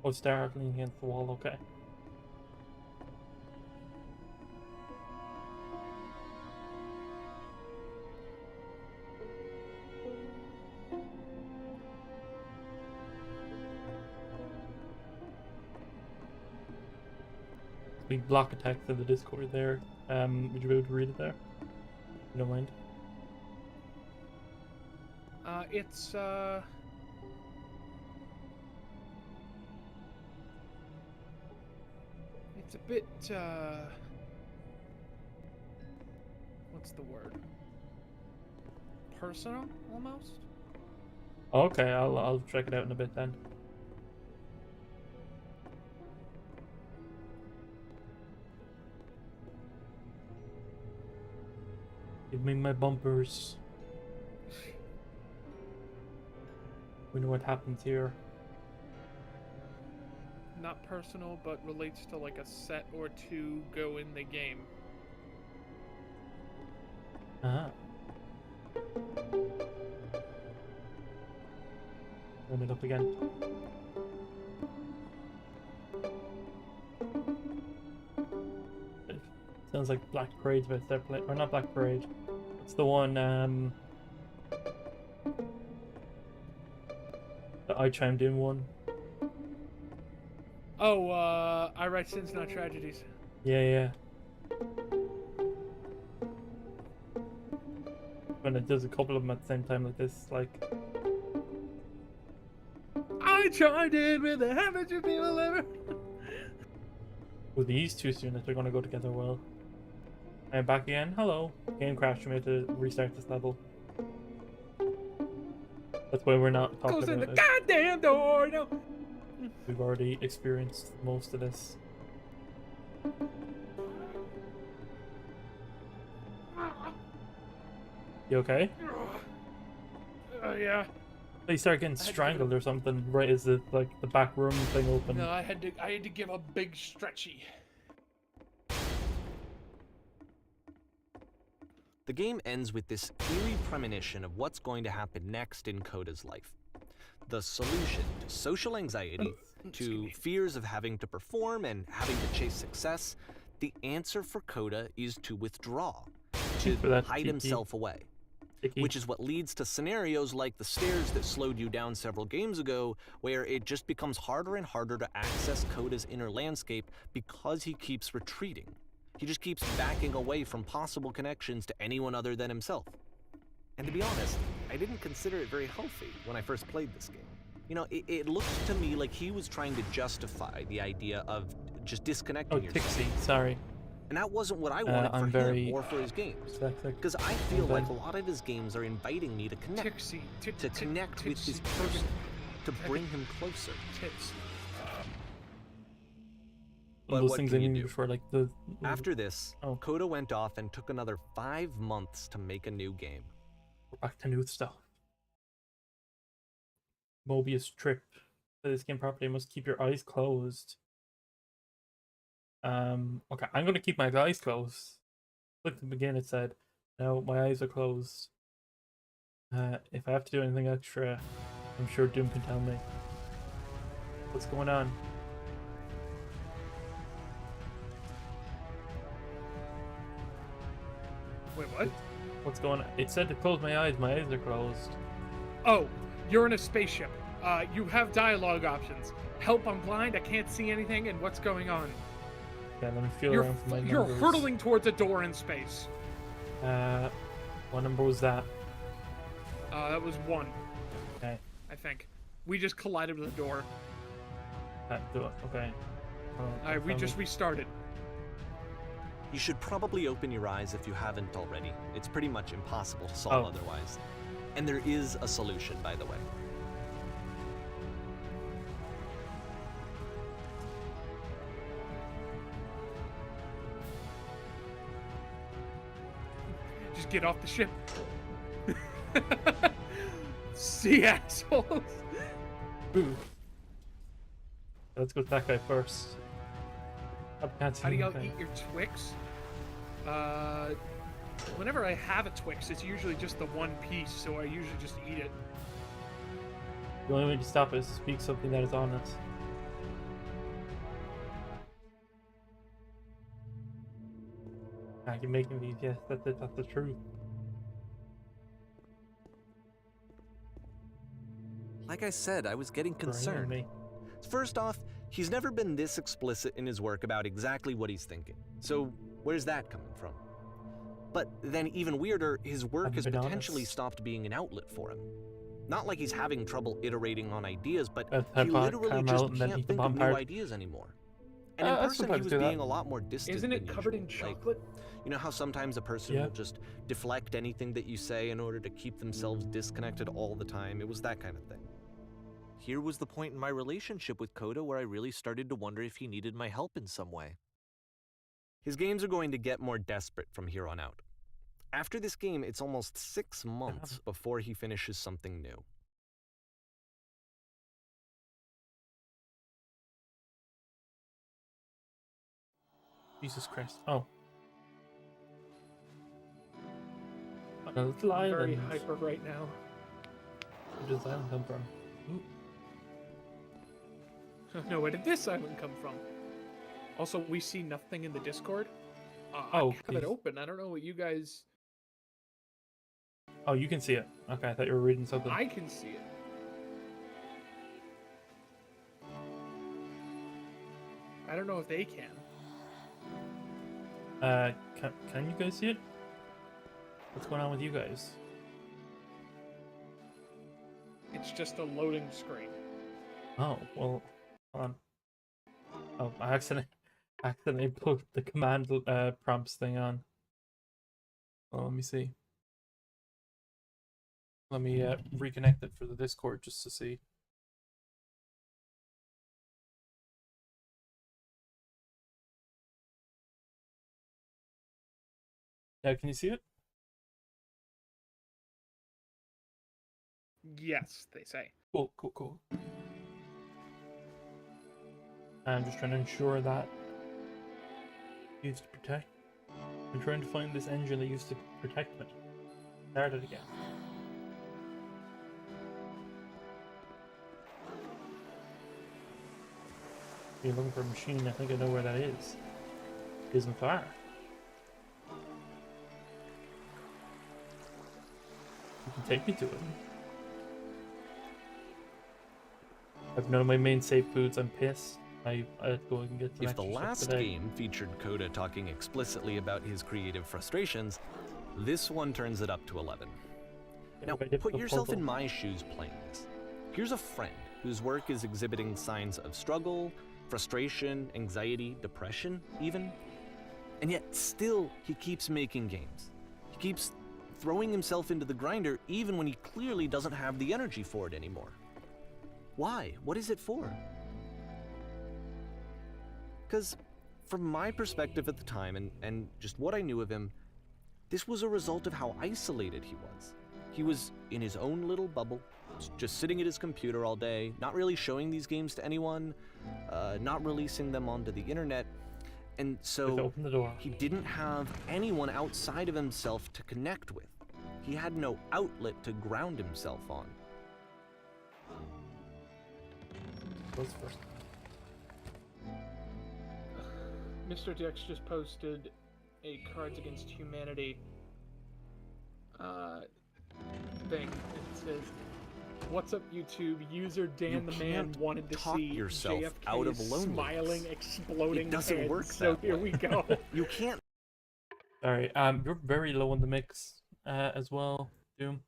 Oh, start leaning against the wall. Okay. Big block attack to the Discord there. Would you be able to read it there? You don't mind? It's a bit what's the word? Personal, almost? Okay, I'll check it out in a bit then. Give me my bumpers. We know what happens here. Not personal, but relates to like a set or two go in the game. Ah. Run it up again. It sounds like Black Parade's about to start playing, or not Black Parade. It's the one that I chimed in one. Oh, I write sins, not tragedies. Yeah. When it does a couple of them at the same time like this, like I chimed in with the haven't you people ever? with these two students, they're gonna go together well. I'm back again. Hello. Game crashed. We have to restart this level. That's why we're not talking Close in about the it. goddamn door. No. We've already experienced most of this. You okay? yeah. They start getting I had to give it strangled or something right as the back room thing opened. No, I had to give a big stretchy. The game ends with this eerie premonition of what's going to happen next in Coda's life. The solution to social anxiety, to fears of having to perform and having to chase success, the answer for Coda is to withdraw, to For that hide tiki. himself away. Tiki. Which is what leads to scenarios like the stairs that slowed you down several games ago, where it just becomes harder and harder to access Coda's inner landscape because he keeps retreating. He just keeps backing away from possible connections to anyone other than himself. And to be honest, I didn't consider it very healthy when I first played this game. You know, it looked to me like he was trying to justify the idea of just disconnecting Oh, yourself. Tixie, sorry. And that wasn't what I wanted I'm for very him or for his games. dyslexic. Because I feel Okay. like a lot of his games are inviting me to connect. To connect with his person. To bring him closer. Tits. But Those what things can I you needed do? for like the. After this, Oh. Coda went off and took another 5 months to make a new game. We're back to new stuff. Mobius trip. For this game properly, must keep your eyes closed. Okay, I'm gonna keep my eyes closed. Click to begin. It said, "No, my eyes are closed." If I have to do anything extra, I'm sure Doom can tell me. What's going on? Wait, what? What's going on? It said to close my eyes. My eyes are closed. Oh, you're in a spaceship. You have dialogue options. Help, I'm blind, I can't see anything, and what's going on? Yeah, let me feel You're, around for my you're numbers. hurtling towards a door in space. What number was that? That was 1, Okay, I think. We just collided with a door. do it. Okay. Alright, we just restarted. You should probably open your eyes if you haven't already. It's pretty much impossible to solve Oh. otherwise. And there is a solution, by the way. Just get off the ship. See, assholes. Ooh. Let's go to that guy first. I can't see How do y'all anything. eat your Twix? Whenever I have a Twix, it's usually just the one piece, so I usually just eat it. The only way to stop it is to speak something that is honest. I can make these. Yes, that's the truth. Like I said, I was getting Brain concerned. me. First off, he's never been this explicit in his work about exactly what he's thinking. So where's that coming from? But then even weirder, his work has Haven't been potentially honest. stopped being an outlet for him. Not like he's having trouble iterating on ideas, but That he part literally came just out and then can't eat the think of bomb new part. ideas anymore. And in I person, he sometimes was do that. being a lot more distant Isn't it than covered in usual. Like, chocolate? you know how sometimes a person Yeah. will just deflect anything that you say in order to keep themselves disconnected all the time? It was that kind of thing. Here was the point in my relationship with Coda where I really started to wonder if he needed my help in some way. His games are going to get more desperate from here on out. After this game, it's almost 6 months before he finishes something new. Jesus Christ. Oh. A little I'm very island. hyper right now. Where does the island come from? Ooh. No, where did this island come from? Also, we see nothing in the Discord. Oh, I have it please. open. I don't know what you guys... Oh, you can see it. Okay, I thought you were reading something. I can see it. I don't know if they can. Can you guys see it? What's going on with you guys? It's just a loading screen. Oh, well, hold on. Oh, I accidentally put the command prompts thing on. Oh, let me see. Let me reconnect it for the Discord just to see. Yeah, can you see it? Yes, they say. Cool, cool, cool. I'm just trying to ensure that used to protect. I'm trying to find this engine that used to protect me. Start it again. You're looking for a machine, I think I know where that is. It isn't far. You can take me to it. I've none of my main safe foods, I'm pissed. I had to go and get some If the extra stuff last today. game featured Coda talking explicitly about his creative frustrations, this one turns it up to 11. Now, Very put difficult yourself puzzle. in my shoes playing this. Here's a friend whose work is exhibiting signs of struggle, frustration, anxiety, depression, even. And yet, still, he keeps making games. He keeps throwing himself into the grinder even when he clearly doesn't have the energy for it anymore. Why? What is it for? Because, from my perspective at the time, and just what I knew of him, this was a result of how isolated he was. He was in his own little bubble, just sitting at his computer all day, not really showing these games to anyone, not releasing them onto the internet, and Just so open the door. he didn't have anyone outside of himself to connect with. He had no outlet to ground himself on. Goes first. Mr. Dix just posted a Cards Against Humanity thing. It says, "What's up, YouTube? User Dan the Man can't wanted to talk see yourself JFK's out of loneliness. smiling, exploding It doesn't head." work So that here way. we go. You can't Sorry, you're very low in the mix as well, Doom.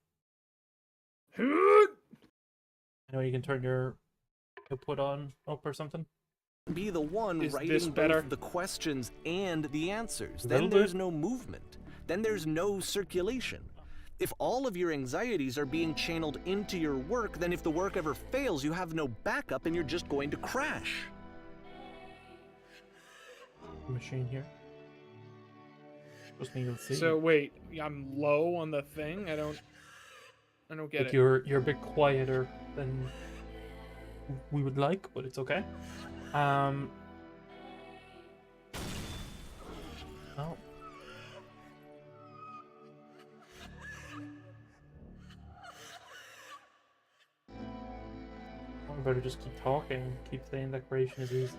I know you can turn your output on up or something. be the one Is this writing better? both the questions and the answers. That'll Then do. there's no movement. Then there's no circulation. If all of your anxieties are being channeled into your work, then if the work ever fails, you have no backup and you're just going to crash. Machine here. Supposed to you'll see. So wait, I'm low on the thing. I don't get like it. you're a bit quieter than we would like, but it's okay. Oh. I better just keep talking. Keep saying that creation is easy.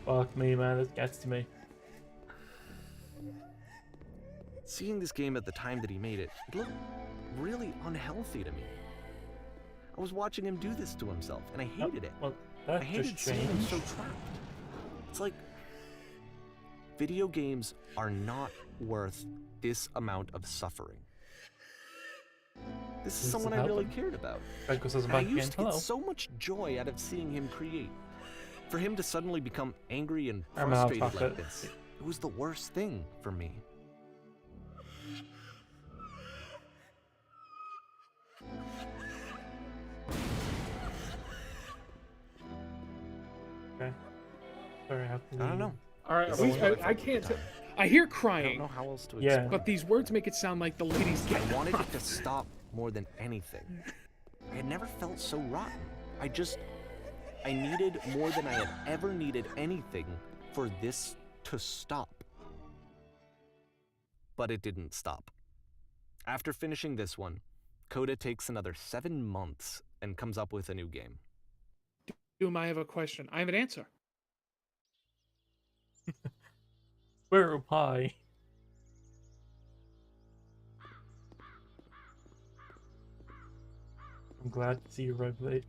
Fuck me, man. It gets to me. Seeing this game at the time that he made it, it looked really unhealthy to me. I was watching him do this to himself, and I hated it. Well, I that hated just seeing him changed. so trapped. It's like video games are not worth this amount of suffering. This is This someone I happened. really cared about. Franco says And I back again. used to get Hello. so much joy out of seeing him create. For him to suddenly become angry and I'm out, frustrated like chocolate. this, it was the worst thing for me. Okay. Sorry, I have to I don't leave. know. All right, This are we, is what I I felt at can't. the time. I hear I don't crying, know how else to Yeah. explain. but these words make it sound like the lady's I getting wanted it rough. to stop more than anything. I had never felt so rotten. I needed more than I had ever needed anything for this to stop. But it didn't stop. After finishing this one, Coda takes another 7 months and comes up with a new game. Doom, I have a question. I have an answer. Where am I? I'm glad to see you arrived late.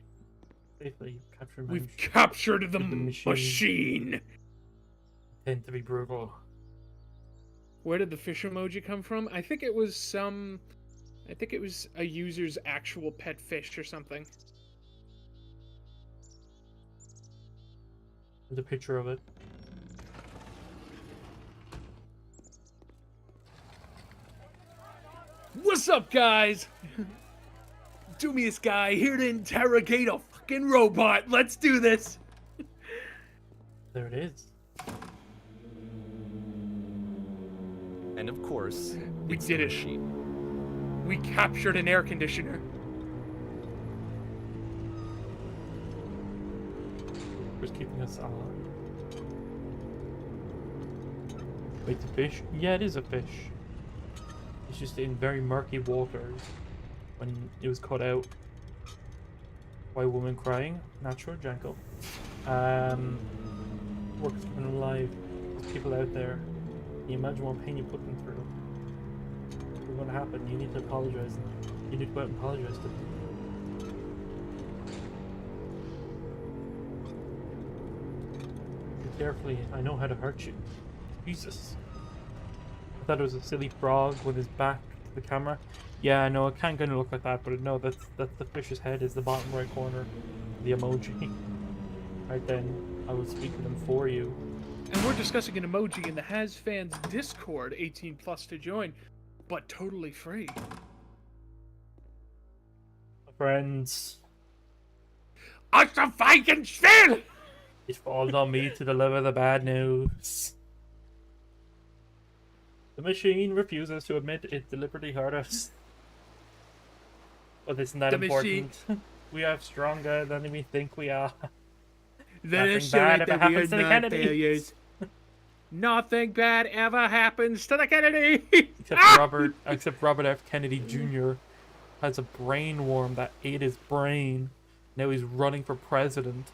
Safely, you've captured my We've captured the the machine. machine. Tend to be brutal. Where did the fish emoji come from? I think it was some. I think it was a user's actual pet fish or something. There's a picture of it. What's up, guys? Doomiest guy here to interrogate a fucking robot. Let's do this. There it is. And of course, We it's did the it. machine. We captured an air conditioner. Just keeping us on. Wait, the fish? Yeah, it is a fish. It's just in very murky waters when it was cut out. White woman crying. Natural, Janko. Work's coming alive. There's people out there. Can you imagine what pain you put them through? What's going to happen? You need to apologize. You need to go out and apologize to them. Be carefully. I know how to hurt you. Jesus. I thought it was a silly frog with his back to the camera. Yeah, no, it can't gonna look like that, but no, that's the fish's head is the bottom right corner. The emoji. Right then, I will speak to them for you. And we're discussing an emoji in the Hazfans Discord, 18 plus to join, but totally free. Friends, It's a fucking spill! it falls on me to deliver the bad news. The machine refuses to admit it deliberately hurt us. But isn't that The machine- important? We are stronger than we think we are. Then Nothing it's bad right ever that we are happens to the not Kennedys. failures. Nothing bad ever happens to the Kennedy. Except Robert F. Kennedy Jr. has a brain worm that ate his brain. Now he's running for president.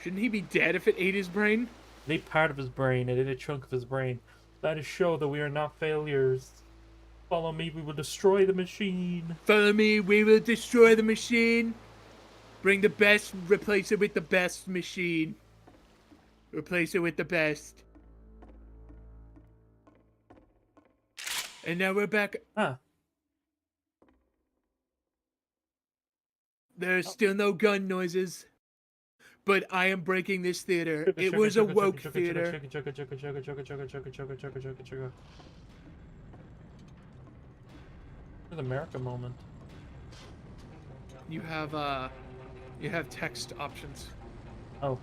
Shouldn't he be dead if it ate his brain? It ate part of his brain. It ate a chunk of his brain. That is show that we are not failures. Follow me, we will destroy the machine. Follow me, we will destroy the machine. Bring the best, replace it with the best machine. Replace it with the best. And now we're back. Ah, There's still no gun noises. But I am breaking this theater. It was a woke theater. There's America moment. You have text options. Oh.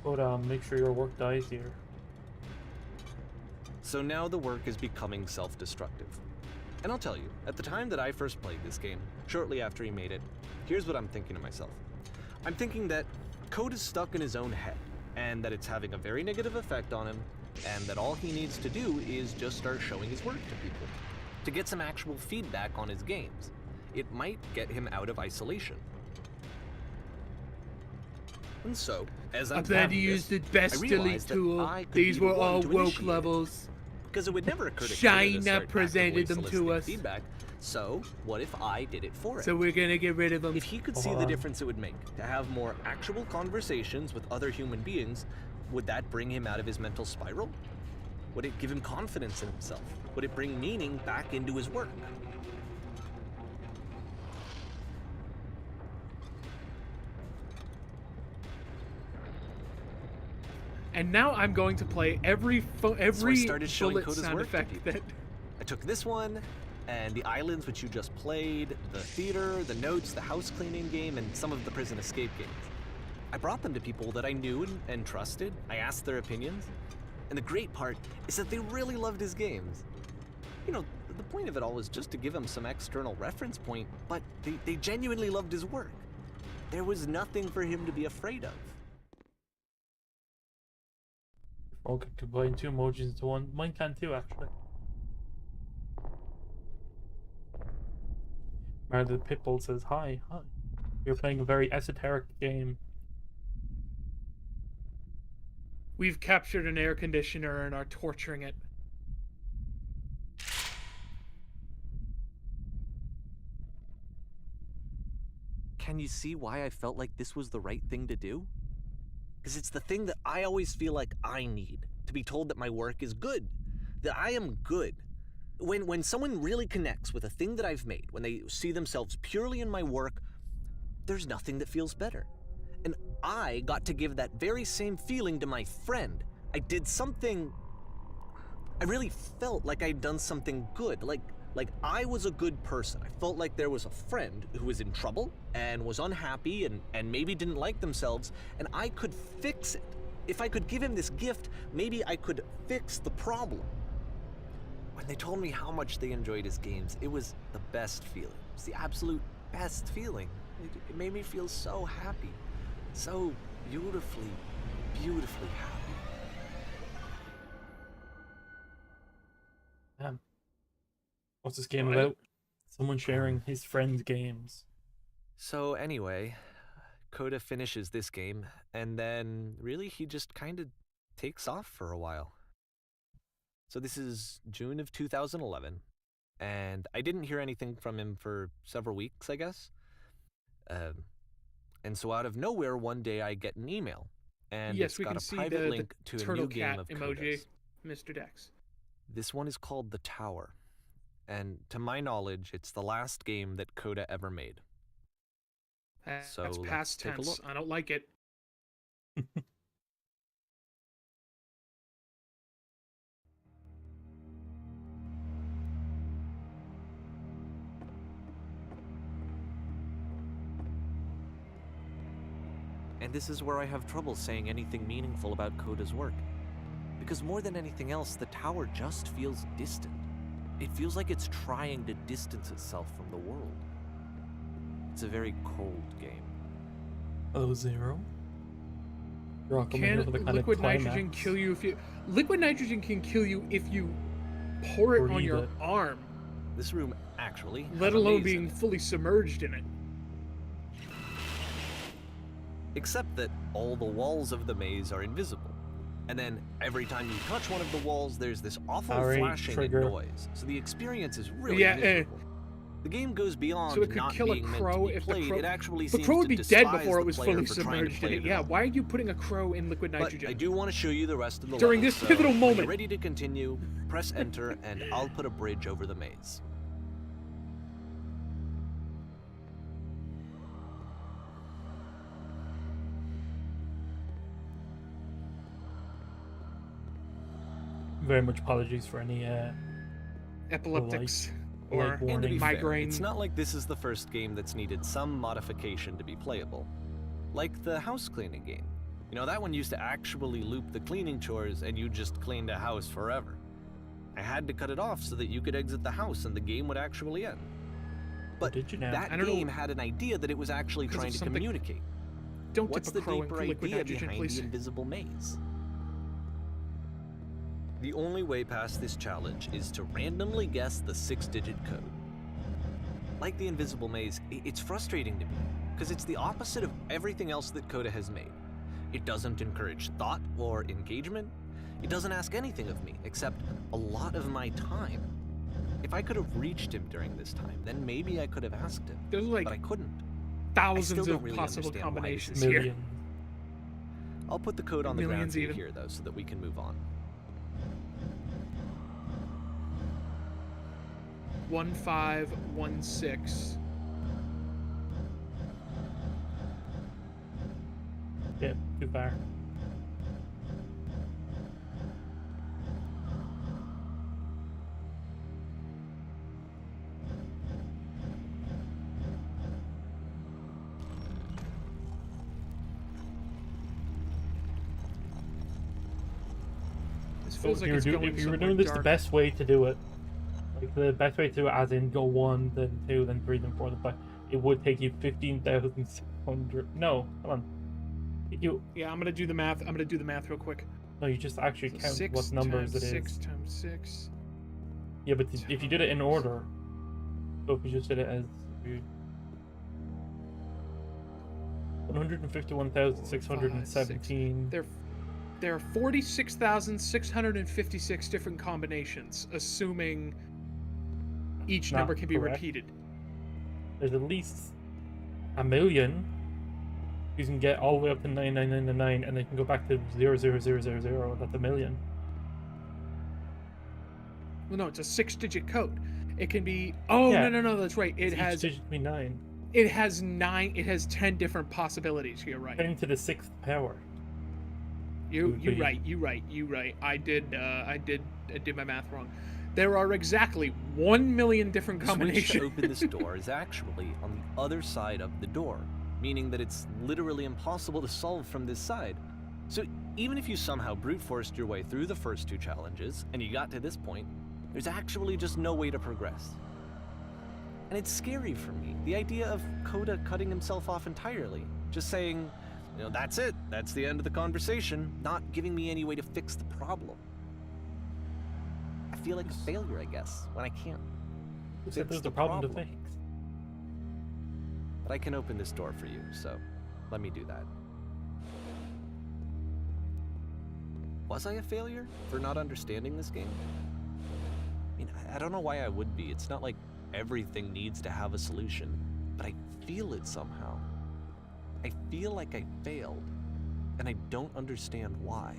But make sure your work dies here. So now the work is becoming self-destructive. And I'll tell you, at the time that I first played this game, shortly after he made it, here's what I'm thinking to myself. I'm thinking that code is stuck in his own head, and that it's having a very negative effect on him, and that all he needs to do is just start showing his work to people, to get some actual feedback on his games. It might get him out of isolation. And so, as I I'm plan to planning use this, the best I delete realized that tool. I could These be the were one all to woke initiate it. levels. Because it would never occur to China Canada to start presented actively them to soliciting us. feedback. So, what if I did it for him? So we're gonna get rid of them. If he could see the difference it would make to have more actual conversations with other human beings, would that bring him out of his mental spiral? Would it give him confidence in himself? Would it bring meaning back into his work? And now I'm going to play every started showing bullet Coda's sound work to effect people. that. I took this one, and the islands which you just played, the theater, the notes, the house cleaning game, and some of the prison escape games. I brought them to people that I knew and trusted. I asked their opinions. And the great part is that they really loved his games. You know, the point of it all was just to give him some external reference point, but they genuinely loved his work. There was nothing for him to be afraid of. Oh, could combine two emojis into one. Mine can too, actually. Mario the Pitbull says, hi. You're playing a very esoteric game. We've captured an air conditioner and are torturing it. Can you see why I felt like this was the right thing to do? Because it's the thing that I always feel like I need, to be told that my work is good, that I am good. When someone really connects with a thing that I've made, when they see themselves purely in my work, there's nothing that feels better. And I got to give that very same feeling to my friend. I did something... I really felt like I'd done something good, like I was a good person. I felt like there was a friend who was in trouble and was unhappy and maybe didn't like themselves, and I could fix it. if I could give him this gift, maybe I could fix the problem. When they told me how much they enjoyed his games, it was the best feeling. It was the absolute best feeling. It made me feel so happy. So beautifully, beautifully happy. Damn. What's this game Right. about? Someone sharing his friend's games. So anyway, Coda finishes this game, and then really he just kind of takes off for a while. So this is June of 2011, and I didn't hear anything from him for several weeks, I guess. And so out of nowhere, one day I get an email, and Yes, it's we got can a see private the link to a turtle new game cat of emoji, Coda's. Mr. Dex. This one is called The Tower, and to my knowledge, it's the last game that Coda ever made. So That's let's past take a tense. look. I don't like it. And this is where I have trouble saying anything meaningful about Coda's work. Because more than anything else, the tower just feels distant. It feels like it's trying to distance itself from the world. It's a very cold game. Hello, Zero. You're all coming Can here for the kind liquid of nitrogen climax. kill you if you... Liquid nitrogen can kill you if you pour it on Breathe your it. arm, This room actually has let a alone maze in being it. fully submerged in it. Except that all the walls of the maze are invisible. And then every time you touch one of the walls, there's this awful Alright, flashing trigger. and noise. So the experience is really Yeah, miserable. The game goes beyond So it could not kill a being meant crow to be if the played. crow... It actually The seems crow would to be dead despise before it the was player fully for trying to submerged play in it. at Yeah, all. why are you putting a crow in liquid But nitrogen? I do want to show you the rest of the During level, this so pivotal when moment. you're ready to continue, press enter, and I'll put a bridge over the maze. Very much apologies for any Epileptics like or And to warning. be fair, migraine. it's not like this is the first game that's needed some modification to be playable. Like the house cleaning game. You know, that one used to actually loop the cleaning chores and you just cleaned a house forever. I had to cut it off so that you could exit the house and the game would actually end. But did you now? that I don't know- game had an idea that it was actually 'Cause of trying to something- communicate. Don't What's dip the a crow in deeper liquid idea nitrogen, behind please. the invisible maze? The only way past this challenge is to randomly guess the 6-digit code. Like the invisible maze, it's frustrating to me, because it's the opposite of everything else that Coda has made. It doesn't encourage thought or engagement. It doesn't ask anything of me, except a lot of my time. If I could have reached him during this time, then maybe I could have asked him, There's like but I couldn't. thousands don't of really possible understand why this combinations is here. Millions. I'll put the code on the ground Millions for you even. here, though, so that we can move on. 1516. Yeah, too far. This So feels if like you were, it's going if you were somewhere doing this the dark. best way to do it, like the best way to do it, as in go 1, then 2, then 3, then 4, then 5, it would take you 15,600. No, come on. You Yeah, I'm gonna do the math. I'm gonna do the math real quick. no, you just actually So count 6 what numbers times it is. 6 times 6. Yeah, but if you did it in order, so if you just did it as 151,617. There are 46,656 different combinations, assuming each Not number can be correct. repeated. There's at least a million. You can get all the way up to 99999, and they can go back to 00000. That's a million. Well, no, it's a 6-digit code. It can be. Oh Yeah. no, that's right. It Each has digit can be 9. it has 9. It has 10 different possibilities. You're right. 10 to the 6th power. You would be- right. I did my math wrong. There are exactly 1 million different The switch to combinations. open this door is actually on the other side of the door, meaning that it's literally impossible to solve from this side. So even if you somehow brute forced your way through the first 2 challenges and you got to this point, there's actually just no way to progress. And it's scary for me, the idea of Coda cutting himself off entirely, just saying, that's it, that's the end of the conversation, not giving me any way to fix the problem. I feel like a failure, I guess, when I can't. Who said there's a problem to fix? But I can open this door for you, so let me do that. Was I a failure for not understanding this game? I mean, I don't know why I would be. It's not like everything needs to have a solution, but I feel it somehow. I feel like I failed, and I don't understand why.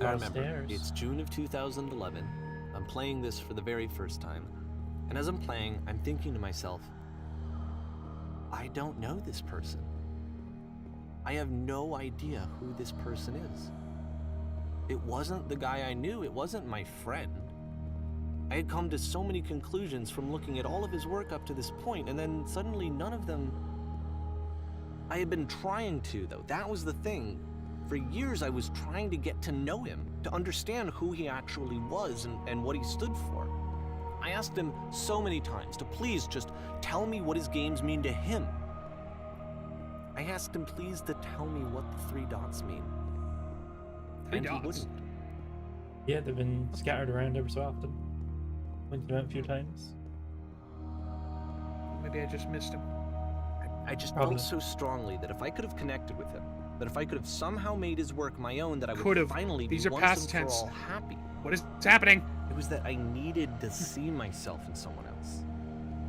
I remember, it's June of 2011. I'm playing this for the very first time, and as I'm playing, I'm thinking to myself, I don't know this person. I have no idea who this person is. It wasn't the guy I knew, it wasn't my friend. I had come to so many conclusions from looking at all of his work up to this point, and then suddenly none of them... I had been trying to, though. That was the thing. For years I was trying to get to know him, to understand who he actually was and what he stood for. I asked him so many times to please just tell me what his games mean to him. I asked him please to tell me what the 3 dots mean. Three and dots? he wouldn't. Yeah, they've been scattered around every so often. Pointed them out a few times. Maybe I just missed him. I just Probably. felt so strongly that if I could have connected with him, that if I could have somehow made his work my own, that I would Could've. finally These be are once past and tense. for all happy. What is happening? It was that I needed to see myself in someone else.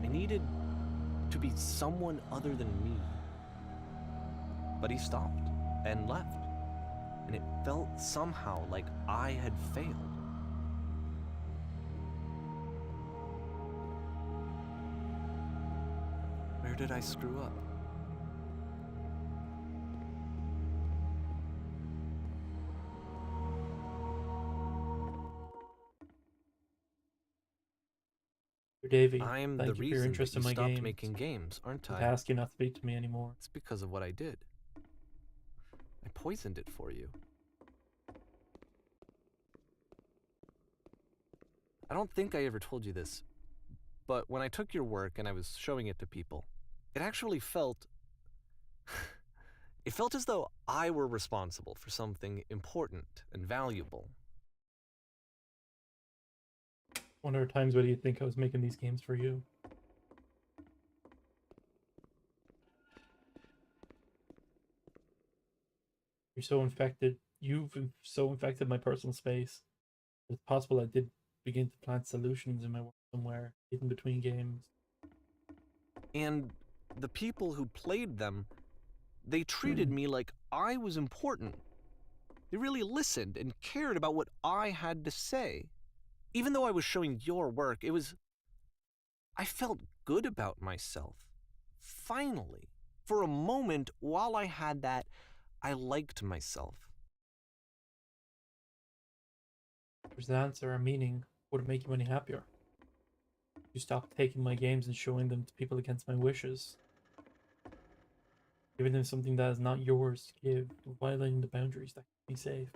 I needed to be someone other than me. But he stopped and left. And it felt somehow like I had failed. Where did I screw up? Davey, I'm thank the you for your reason interest that in you my stopped games. making games, aren't I I? ask you not to speak to me anymore. It's because of what I did. I poisoned it for you. I don't think I ever told you this, but when I took your work and I was showing it to people, it actually felt... it felt as though I were responsible for something important and valuable. One of the times where do you think I was making these games for you? You're so infected. You've so infected my personal space. It's possible I did begin to plant solutions in my work somewhere, even between games. And the people who played them, they treated me like I was important. They really listened and cared about what I had to say. Even though I was showing your work, I felt good about myself. Finally. For a moment, while I had that, I liked myself. There's an answer, a meaning. Would it make you any happier? You stop taking my games and showing them to people against my wishes. Giving them something that is not yours to give, violating the boundaries that keep me safe.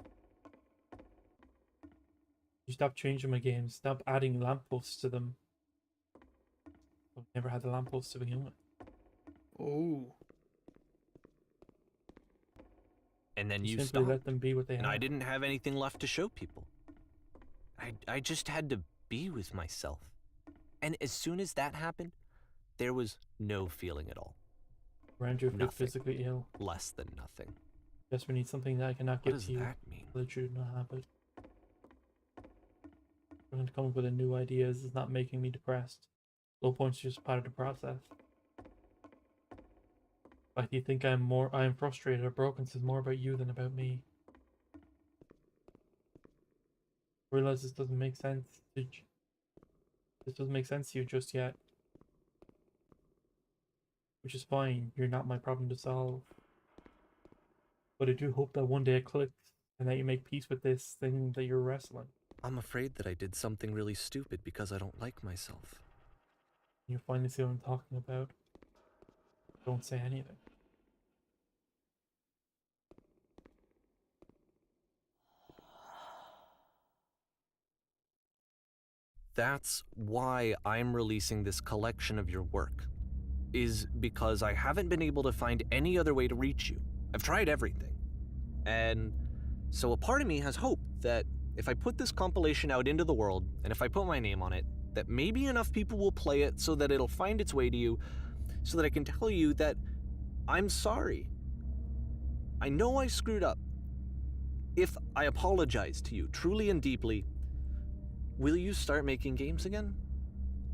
You stop changing my games, stop adding lampposts to them. I've never had a lamppost to begin with. Oh. And then you simply stopped. let them be what they And are. I didn't have anything left to show people. I just had to be with myself. And as soon as that happened, there was no feeling at all. Around you feel Nothing. physically ill. Less than nothing. Just we need something that I cannot What give does to you. that mean? That you do not have it. Trying to come up with a new ideas is not making me depressed. Low points are just part of the process. Why do you think I am frustrated or broken? This is more about you than about me. I realize this doesn't make sense. This doesn't make sense to you just yet. Which is fine. You're not my problem to solve. But I do hope that one day it clicks and that you make peace with this thing that you're wrestling. I'm afraid that I did something really stupid because I don't like myself. You finally see what I'm talking about. Don't say anything. That's why I'm releasing this collection of your work, is because I haven't been able to find any other way to reach you. I've tried everything. And so a part of me has hope that if I put this compilation out into the world, and if I put my name on it, that maybe enough people will play it so that it'll find its way to you, so that I can tell you that I'm sorry. I know I screwed up. If I apologize to you truly and deeply, will you start making games again?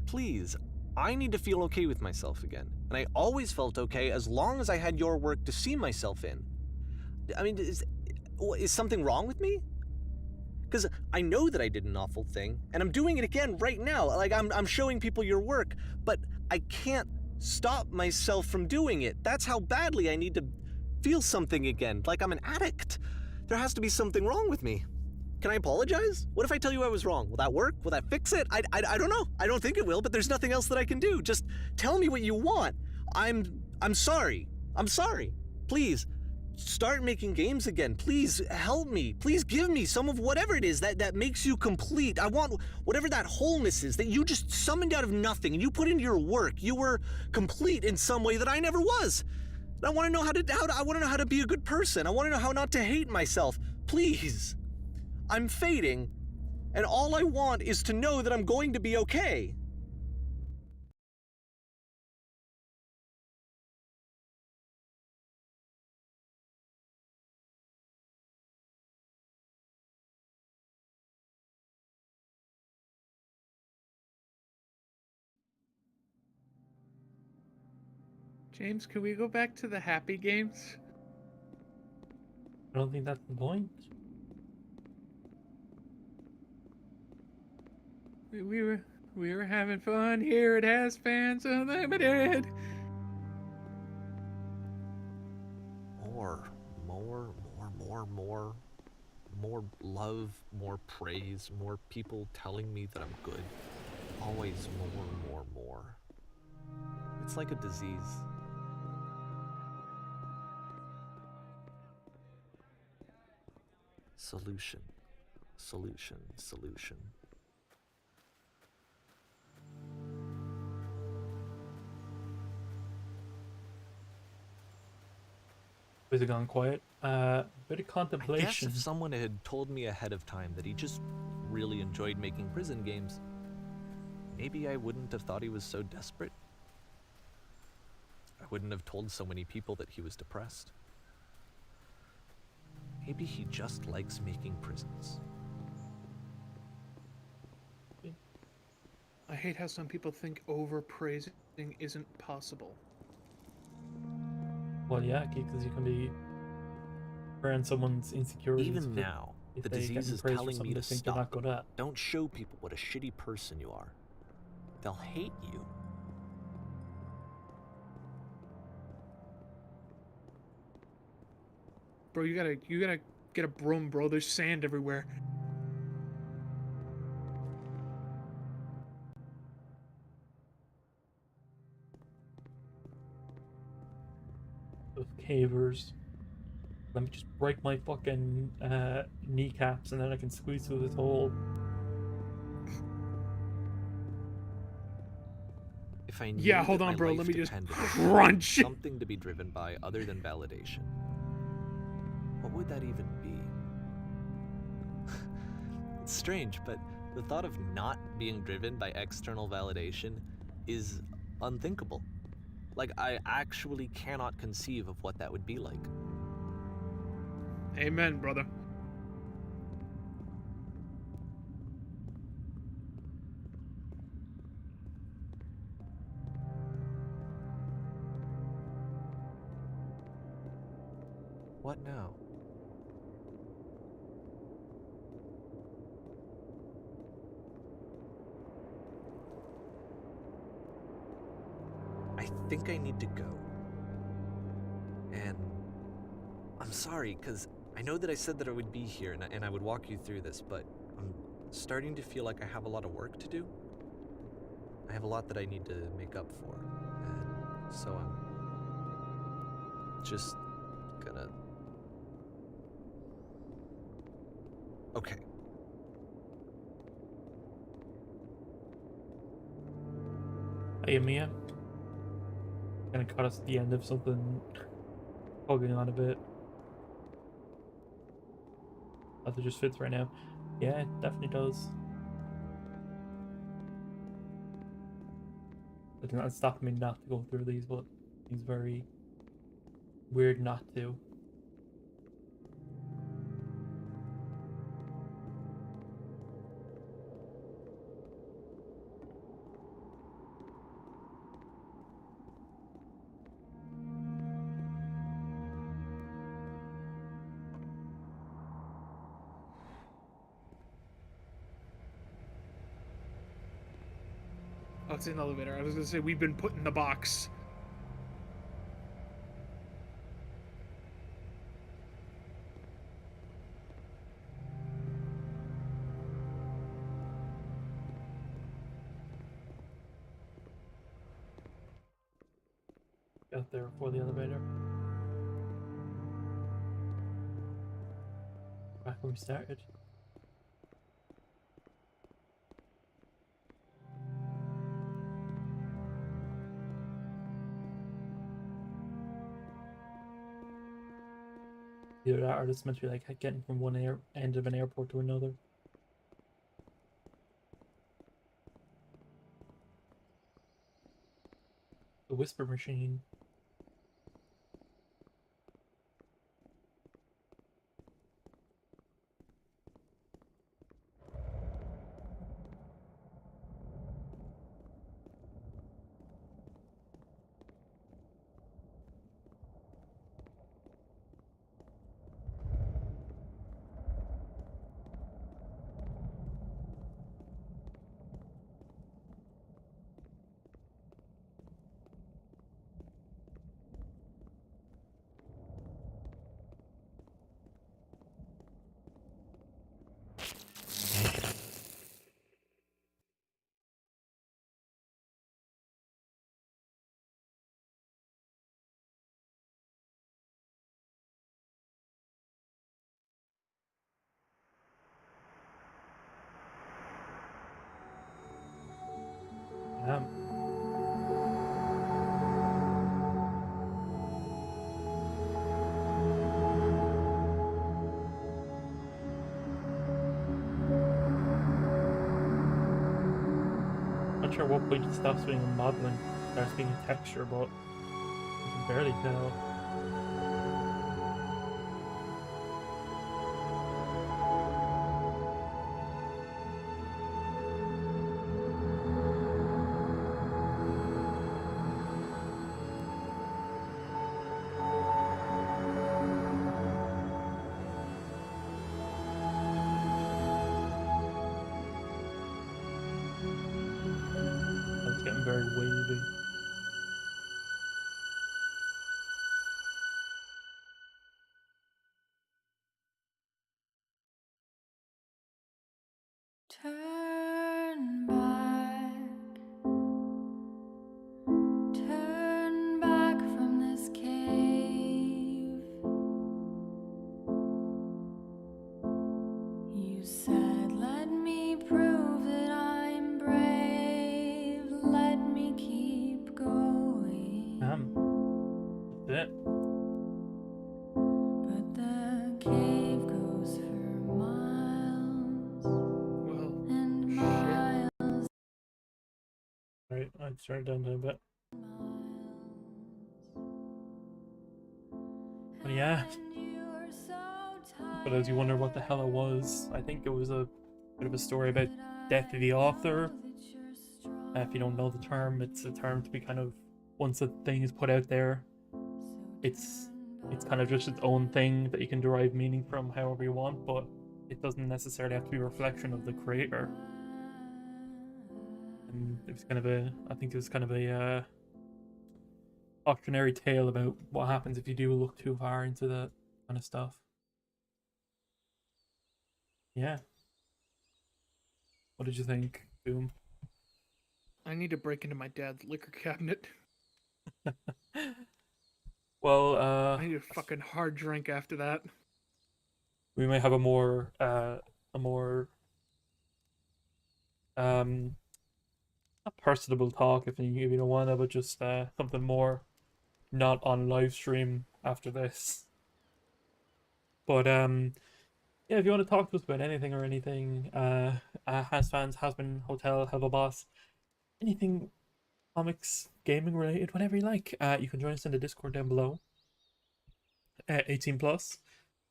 Please, I need to feel okay with myself again. And I always felt okay as long as I had your work to see myself in. I mean, is something wrong with me? Because I know that I did an awful thing, and I'm doing it again right now. Like, I'm showing people your work, but I can't stop myself from doing it. That's how badly I need to feel something again, like I'm an addict. There has to be something wrong with me. Can I apologize? What if I tell you I was wrong? Will that work? Will that fix it? I don't know. I don't think it will, but there's nothing else that I can do. Just tell me what you want. I'm sorry. I'm sorry. Please, start making games again. Please help me. Please give me some of whatever it is that makes you complete. I want whatever that wholeness is that you just summoned out of nothing and you put into your work. You were complete in some way that I never was. And I want to know I want to know how to be a good person. I want to know how not to hate myself. Please. I'm fading, and all I want is to know that I'm going to be okay. James, can we go back to the happy games? I don't think that's the point. We were having fun here at Hazfans Unlimited. More love, more praise, more people telling me that I'm good. Always more. It's like a disease. Solution. Is it gone quiet? Bit of I guess contemplation. if someone had told me ahead of time that he just really enjoyed making prison games, maybe I wouldn't have thought he was so desperate. I wouldn't have told so many people that he was depressed. Maybe he just likes making prisons. I hate how some people think overpraising isn't possible. Well, yeah, because you can be hurting someone's insecurities. Even now, if the they get disease is praised for telling me something to they think they're not stop. good at. Don't show people what a shitty person you are. They'll hate you. Bro, you gotta get a broom, bro. There's sand everywhere. Those cavers. Let me just break my fucking kneecaps and then I can squeeze through this hole. If I knew Yeah, hold that on, my bro. life Let me just depended on crunch. something to be driven by other than validation, what would that even be? It's strange, but the thought of not being driven by external validation is unthinkable. Like, I actually cannot conceive of what that would be like. Amen, brother. What now? I think I need to go. And I'm sorry, because I know that I said that I would be here and I would walk you through this, but I'm starting to feel like I have a lot of work to do. I have a lot that I need to make up for, and so I'm just gonna... Okay. Hey, Mia. Gonna cut us at the end of something hugging on a bit. That just fits right now. Yeah, it definitely does. It's not stopping me not to go through these, but it's very weird not to. Oh, it's an elevator. I was gonna say we've been put in the box. Got there before the elevator. Back where we started. Either that or this meant to be like getting from one end of an airport to another. The whisper machine. Damn. Not sure what point it stops being a modeling, starts being a texture, but you can barely tell. It's getting very wavy. Turn back from this cave. You said, let me prove that I'm brave. Let me keep going. That's it. But the cave goes for miles Well, and shit. miles. Right, I'd turn it down a bit. But yeah, but as you wonder what the hell it was, I think it was a bit of a story about death of the author. If you don't know the term, it's a term to be kind of, once a thing is put out there, it's kind of just its own thing that you can derive meaning from however you want, but it doesn't necessarily have to be a reflection of the creator. And it was kind of a, I think it was kind of a cautionary tale about what happens if you do look too far into that kind of stuff. Yeah. What did you think, Boom? I need to break into my dad's liquor cabinet. Well, I need a fucking hard drink after that. we may have a more um not personable talk if you don't want to, but just something more not on live stream after this. But yeah, if you want to talk to us about anything or anything, Hazfans, Hasbin Hotel, Have a Boss, anything comics, gaming related, whatever you like, you can join us in the Discord down below. 18 plus.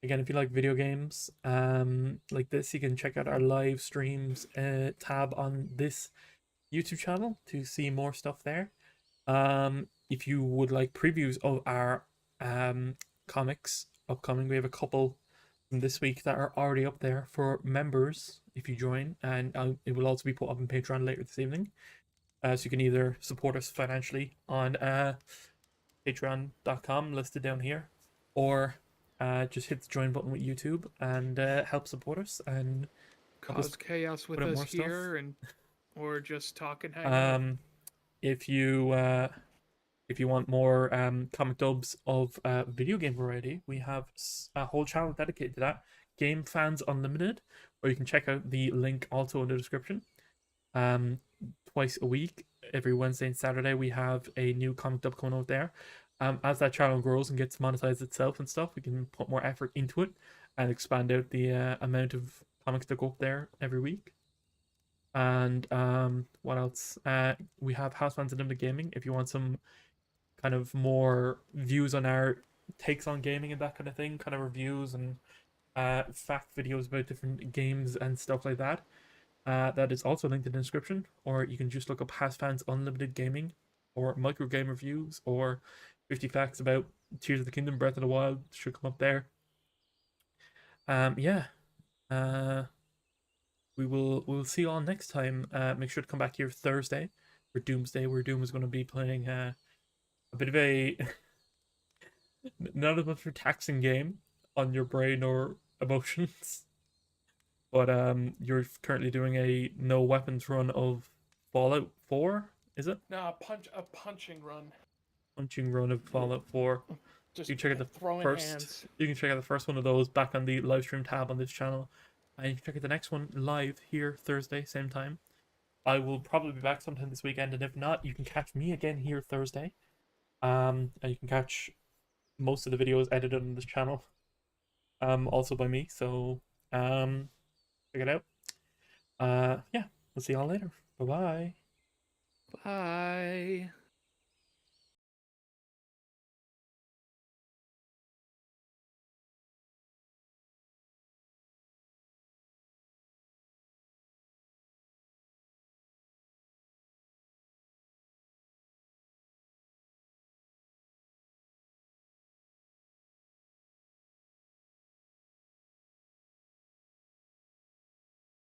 Again, if you like video games like this, you can check out our live streams tab on this YouTube channel to see more stuff there. If you would like previews of our comics upcoming, we have a couple from this week that are already up there for members if you join, and it will also be put up on Patreon later this evening. So you can either support us financially on patreon.com listed down here, or just hit the join button with YouTube and help support us and help us Cause chaos with put up us more stuff. here, and or just talk and hang out. If you want more comic dubs of video game variety, we have a whole channel dedicated to that, Game Fans Unlimited, or you can check out the link also in the description. Twice a week, every Wednesday and Saturday, we have a new comic dub coming out there. As that channel grows and gets monetized itself and stuff, we can put more effort into it and expand out the amount of comics that go up there every week. And what else? We have Housefans Unlimited Gaming. If you want some kind of more views on our takes on gaming and that kind of thing, kind of reviews and fact videos about different games and stuff like that. That is also linked in the description, or you can just look up Hazfans Unlimited Gaming, or micro game reviews, or 50 facts about Tears of the Kingdom, Breath of the Wild should come up there. Yeah. We'll see you all next time. Make sure to come back here Thursday for Doomsday, where Doom is going to be playing a bit of a not as much of a taxing game on your brain or emotions. But you're currently doing a no weapons run of Fallout 4, is it? No, a punching run. Punching run of Fallout 4. Just You check out the throwing first. hands. You can check out the first one of those back on the live stream tab on this channel, and you can check out the next one live here Thursday, same time. I will probably be back sometime this weekend, and if not, you can catch me again here Thursday. And you can catch most of the videos edited on this channel, also by me. So check it out. Yeah, we'll see y'all later. Bye bye. Bye.